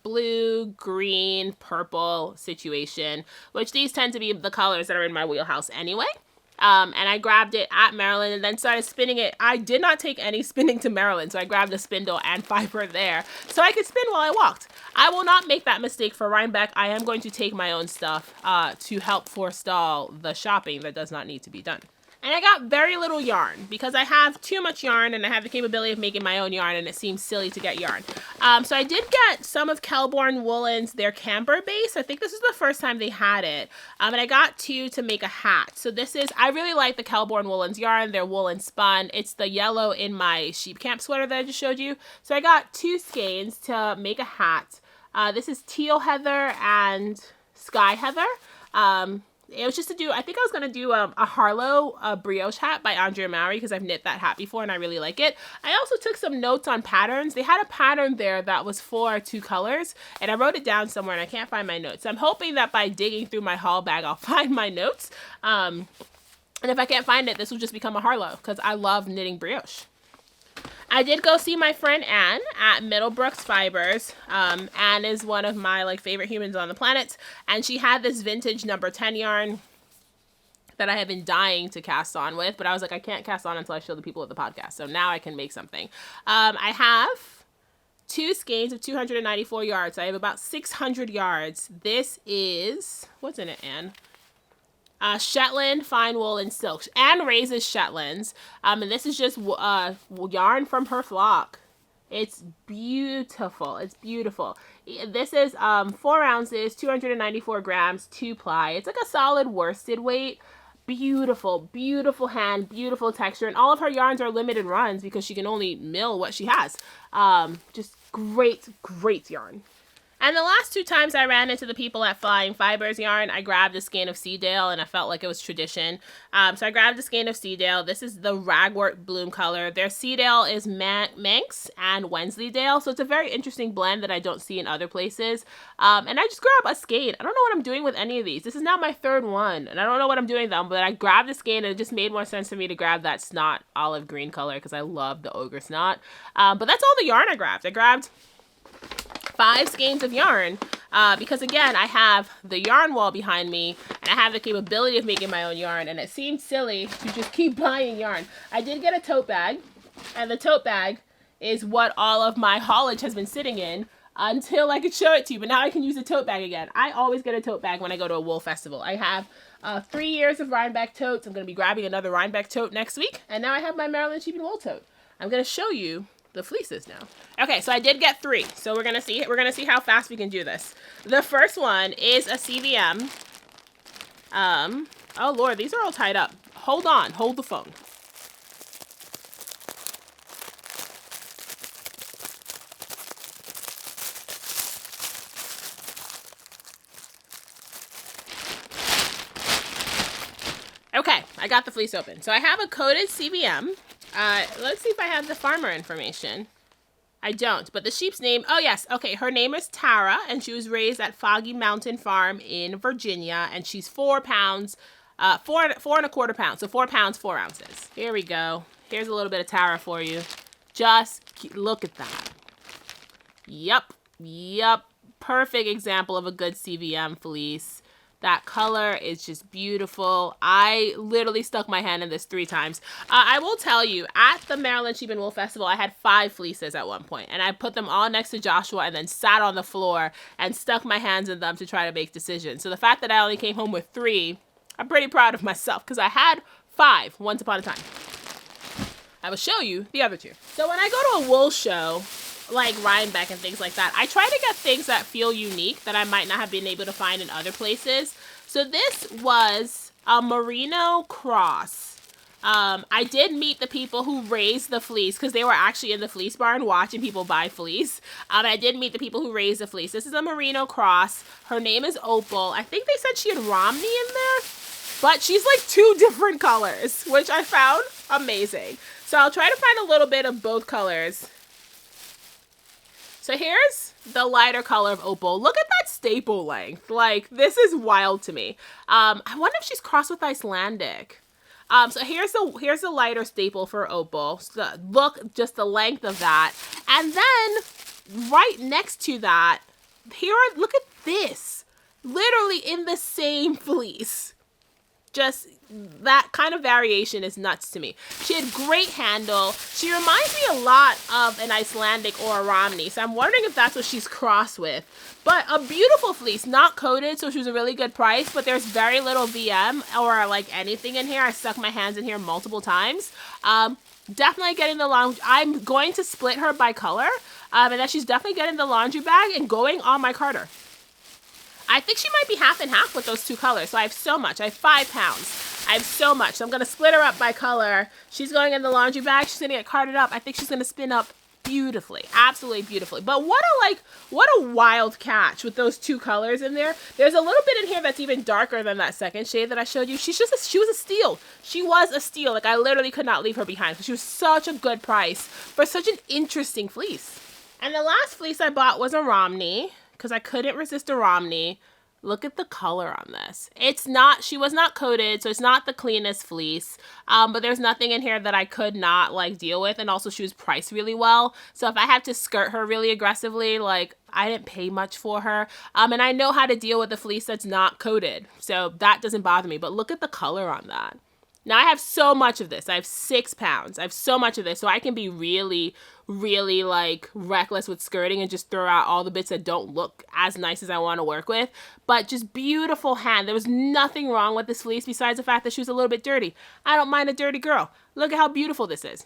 blue, green, purple situation, which these tend to be the colors that are in my wheelhouse anyway. And I grabbed it at Maryland and then started spinning it. I did not take any spinning to Maryland, so I grabbed a spindle and fiber there so I could spin while I walked. I will not make that mistake for Rhinebeck. I am going to take my own stuff to help forestall the shopping that does not need to be done. And I got very little yarn because I have too much yarn and I have the capability of making my own yarn, and it seems silly to get yarn. So I did get some of Kelborn Woolen's, their camber base. I think this is the first time they had it. And I got 2 to make a hat. So this is, I really like the Kelborn Woolen's yarn. They're woolen spun. It's the yellow in my sheep camp sweater that I just showed you. So I got 2 skeins to make a hat. This is teal heather and sky heather. It was just to do, I think I was going to do a Harlow brioche hat by Andrea Mowry because I've knit that hat before and I really like it. I also took some notes on patterns. They had a pattern there that was for 2 colors and I wrote it down somewhere and I can't find my notes. So I'm hoping that by digging through my haul bag, I'll find my notes. And if I can't find it, this will just become a Harlow because I love knitting brioche. I did go see my friend Anne at Middlebrooks Fibers. Anne is one of my favorite humans on the planet, and she had this vintage number 10 yarn that I have been dying to cast on with, but I was like, I can't cast on until I show the people at the podcast, so now I can make something. I have 2 skeins of 294 yards. I have about 600 yards. This is, what's in it, Anne? Shetland fine wool and silk. Anne raises Shetlands, and this is just yarn from her flock. It's beautiful. It's beautiful. This is 4 ounces, 294 grams, 2 ply. It's like a solid worsted weight. Beautiful, beautiful hand, beautiful texture, and all of her yarns are limited runs because she can only mill what she has. Just great, great yarn. And the last 2 times I ran into the people at Flying Fibers Yarn, I grabbed a skein of Seedale and I felt like it was tradition. So I grabbed a skein of Seedale. This is the Ragwort Bloom color. Their Seedale is Manx and Wensleydale. So it's a very interesting blend that I don't see in other places. And I just grabbed a skein. I don't know what I'm doing with any of these. This is now my 3rd one and I don't know what I'm doing with them, but I grabbed a skein and it just made more sense for me to grab that snot olive green color because I love the ogre snot. But that's all the yarn I grabbed. I grabbed 5 skeins of yarn because again I have the yarn wall behind me and I have the capability of making my own yarn, and it seemed silly to just keep buying yarn. I did get a tote bag, and the tote bag is what all of my haulage has been sitting in until I could show it to you, but now I can use a tote bag again. I always get a tote bag when I go to a wool festival. I have 3 years of Rhinebeck totes. I'm going to be grabbing another Rhinebeck tote next week, and now I have my Maryland sheep and wool tote. I'm going to show you the fleeces now. Okay, so I did get 3. So we're gonna see how fast we can do this. The first one is a CVM. Oh Lord, these are all tied up. Hold on, hold the phone. Okay, I got the fleece open. So I have a coated CVM. Let's see if I have the farmer information. I don't, but the sheep's name, oh yes, okay, her name is Tara, and she was raised at Foggy Mountain Farm in Virginia, and she's 4 pounds, 4.25 pounds, so 4 pounds, 4 ounces. Here we go. Here's a little bit of Tara for you. Just look at that. Yep, perfect example of a good CVM fleece. That color is just beautiful. I literally stuck my hand in this 3 times. I will tell you, at the Maryland Sheep and Wool Festival, I had 5 fleeces at one point, and I put them all next to Joshua and then sat on the floor and stuck my hands in them to try to make decisions. So the fact that I only came home with 3, I'm pretty proud of myself because I had 5 once upon a time. I will show you the other 2. So when I go to a wool show, like Rhinebeck and things like that, I try to get things that feel unique that I might not have been able to find in other places. So this was a merino cross. I did meet the people who raised the fleece because they were actually in the fleece barn watching people buy fleece. I did meet the people who raised the fleece. This is a merino cross. Her name is Opal. I think they said she had Romney in there, but she's like 2 different colors, which I found amazing. So I'll try to find a little bit of both colors. So here's the lighter color of Opal. Look at that staple length. Like, this is wild to me. I wonder if she's crossed with Icelandic. So here's the lighter staple for Opal. So look, just the length of that. And then right next to that, look at this. Literally in the same fleece. just that kind of variation is nuts to me. She had great handle. She reminds me a lot of an Icelandic or a Romney, so I'm wondering if that's what she's crossed with. But a beautiful fleece, not coated, so she was a really good price, but there's very little VM or like anything in here. I stuck my hands in here multiple times. Definitely getting the laundry. I'm going to split her by color, and then she's definitely getting the laundry bag and going on my carter. I think she might be half and half with those two colors. So I have so much. I have 5 pounds. I have so much. So I'm going to split her up by color. She's going in the laundry bag. She's going to get carted up. I think she's going to spin up beautifully. Absolutely beautifully. But what a wild catch with those two colors in there. There's a little bit in here that's even darker than that second shade that I showed you. She was a steal. She was a steal. Like, I literally could not leave her behind. She was such a good price for such an interesting fleece. And the last fleece I bought was a Romney, because I couldn't resist a Romney. Look at the color on this. She was not coated, so it's not the cleanest fleece, but there's nothing in here that I could not like deal with, and also she was priced really well. So if I had to skirt her really aggressively, like, I didn't pay much for her, and I know how to deal with a fleece that's not coated, so that doesn't bother me. But look at the color on that. Now I have so much of this. I have 6 pounds. I have so much of this, so I can be really, really like reckless with skirting and just throw out all the bits that don't look as nice as I want to work with. But just beautiful hand. There was nothing wrong with this fleece besides the fact that she was a little bit dirty. I don't mind a dirty girl. Look at how beautiful this is.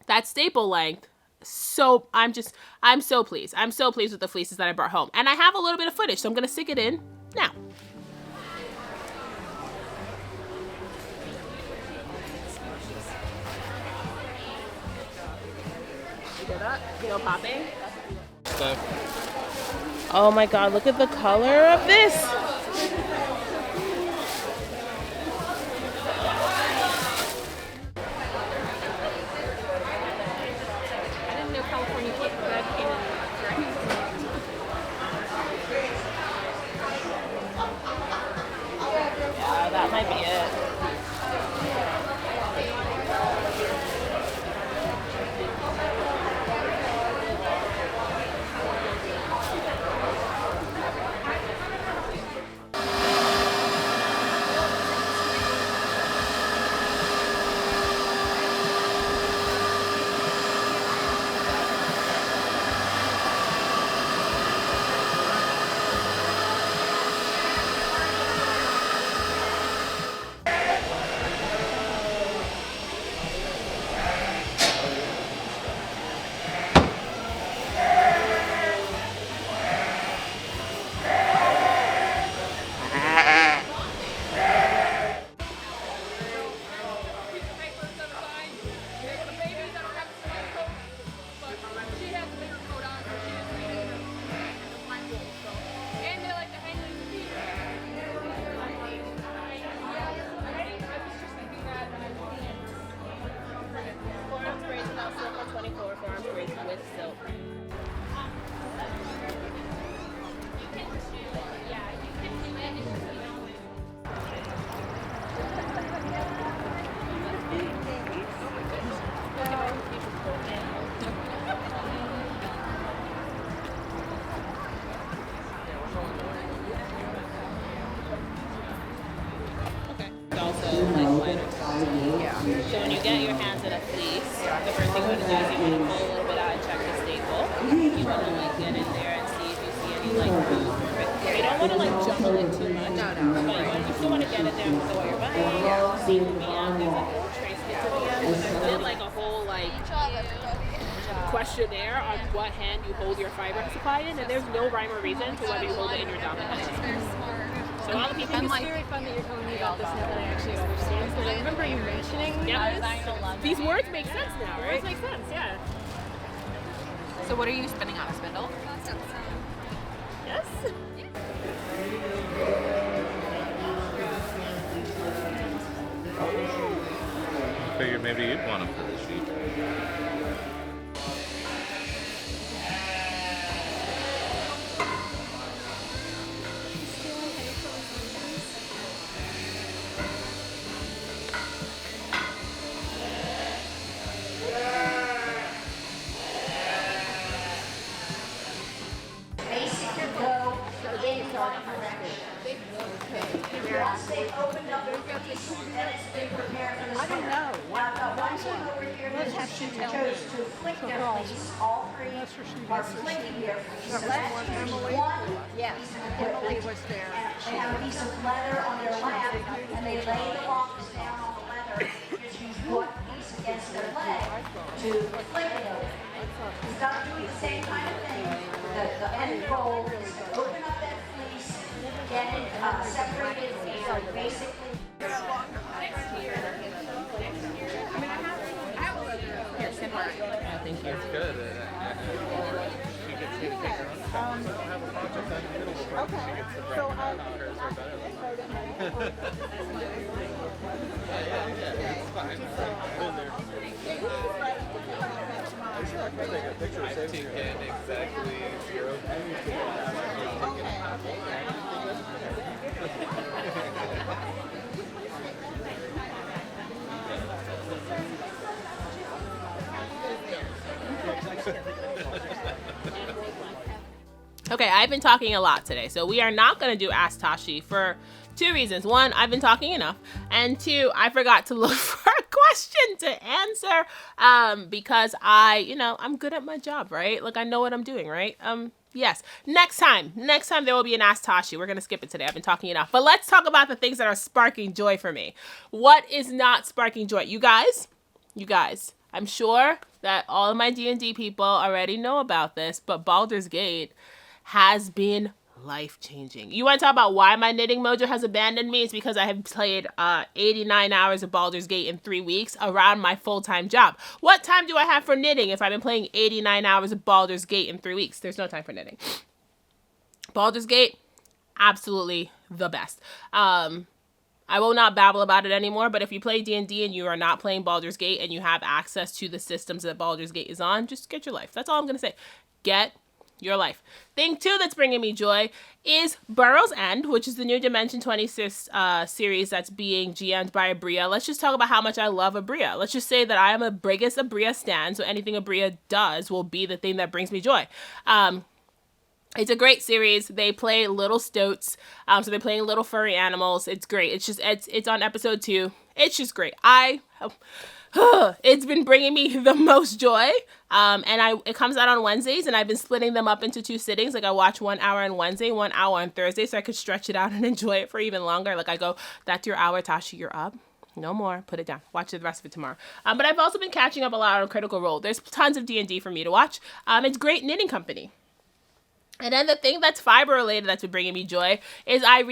That staple length. So I'm so pleased. I'm so pleased with the fleeces that I brought home. And I have a little bit of footage, so I'm going to stick it in now. No popping. Oh my god, look at the color of this. I didn't know California red came in gray. Yeah, that might be it. So when you get your hands in a fleece, the first thing you want to do is you want to pull a little bit out and check the staple. You want to like get in there and see if you see any like movement. You don't want to like juggle it too much. But you still want to get in there and see what you're buying. See the end. There's a whole trace to the end. There's been like a whole like questionnaire on what hand you hold your fiber supply in, and there's no rhyme or reason to whether you hold it in your dominant hand. So all the people it's very fun that you're telling me about this now that I actually understand, because I remember you mentioning these words make sense now, right? Words make sense, yeah. So what are you spinning on, a spindle? Yes. I figured maybe you'd want them for the sheet. Once they opened up their Once we over here, Mr. She chose to flick their fleece. All three are flicking their fleece. So that gives one Yes, Emily was there. they have a piece of leather on their lap, and they lay the lockers down on the leather, and just use one piece against their leg to flick it over. We've got to do the same kind of thing. The end goal is to open up that fleece, get it separated, and basically. Thank you. It's good. She gets to take her own time. So have a project in the middle before she gets the break. Hers are better than yeah, it's fine. I'm taking exactly 0. Okay, I've been talking a lot today, so we are not going to do Ask Tazhi for 2 reasons. 1, I've been talking enough, and 2, I forgot to look for a question to answer because I'm good at my job, right? Like, I know what I'm doing, right? Yes. Next time there will be an Ask Tazhi. We're going to skip it today. I've been talking enough. But let's talk about the things that are sparking joy for me. What is not sparking joy? You guys, I'm sure that all of my D&D people already know about this, but Baldur's Gate has been life-changing. You want to talk about why my knitting mojo has abandoned me? It's because I have played 89 hours of Baldur's Gate in 3 weeks around my full-time job. What time do I have for knitting if I've been playing 89 hours of Baldur's Gate in 3 weeks? There's no time for knitting. Baldur's Gate, absolutely the best. I will not babble about it anymore, but if you play D&D and you are not playing Baldur's Gate and you have access to the systems that Baldur's Gate is on, just get your life. That's all I'm going to say. Get your life. Thing 2 that's bringing me joy is Burrow's End, which is the new Dimension 26 series that's being GM'd by Abria. Let's just talk about how much I love Abria. Let's just say that I am a biggest Abria stan, so anything Abria does will be the thing that brings me joy. It's a great series. They play little stoats, so they're playing little furry animals. It's great. It's on episode 2. It's just great. It's been bringing me the most joy. It comes out on Wednesdays, and I've been splitting them up into 2 sittings. Like, I watch 1 hour on Wednesday, 1 hour on Thursday, so I could stretch it out and enjoy it for even longer. Like, I go, that's your hour, Tazhi, you're up. No more. Put it down. Watch the rest of it tomorrow. But I've also been catching up a lot on Critical Role. There's tons of D&D for me to watch. It's great knitting company. And then the thing that's fiber related that's been bringing me joy is I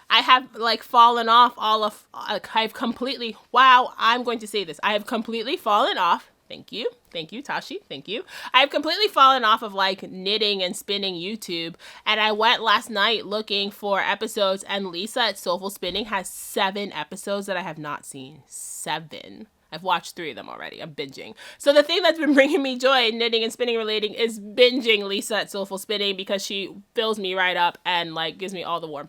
have fallen off I'm going to say this. I have completely fallen off. Thank you, Tazhi. Thank you. I've completely fallen off of knitting and spinning YouTube. And I went last night looking for episodes, and Lisa at Soulful Spinning has 7 episodes that I have not seen. 7. I've watched 3 of them already. I'm binging. So the thing that's been bringing me joy, knitting and spinning relating, is binging Lisa at Soulful Spinning, because she fills me right up and gives me all the warm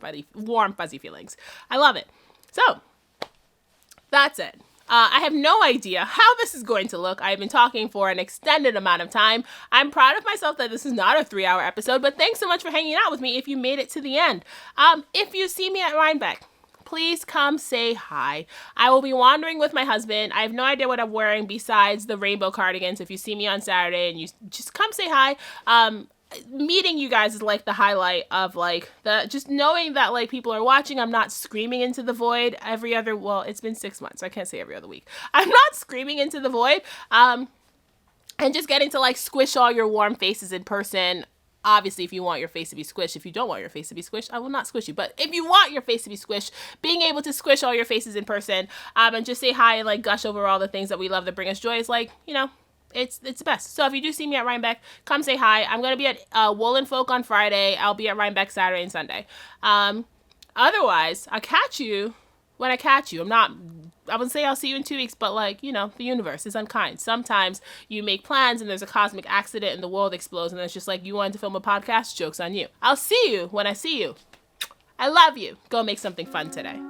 fuzzy feelings. I love it. So that's it. I have no idea how this is going to look. I've been talking for an extended amount of time. I'm proud of myself that this is not a 3-hour episode, but thanks so much for hanging out with me if you made it to the end. If you see me at Rhinebeck, please come say hi. I will be wandering with my husband. I have no idea what I'm wearing besides the rainbow cardigans. If you see me on Saturday, and you just come say hi. Meeting you guys is the highlight of just knowing that people are watching. I'm not screaming into the void it's been 6 months. I can't say every other week. I'm not screaming into the void. And just getting to squish all your warm faces in person. Obviously, if you want your face to be squished. If you don't want your face to be squished, I will not squish you. But if you want your face to be squished, being able to squish all your faces in person, and just say hi and gush over all the things that we love that bring us joy is it's the best. So if you do see me at Rhinebeck, come say hi. I'm going to be at Woodland Folk on Friday. I'll be at Rhinebeck Saturday and Sunday. Otherwise, I'll catch you when I catch you. I would say I'll see you in 2 weeks, but the universe is unkind. Sometimes you make plans and there's a cosmic accident and the world explodes, and it's just you wanted to film a podcast, joke's on you. I'll see you when I see you. I love you. Go make something fun today.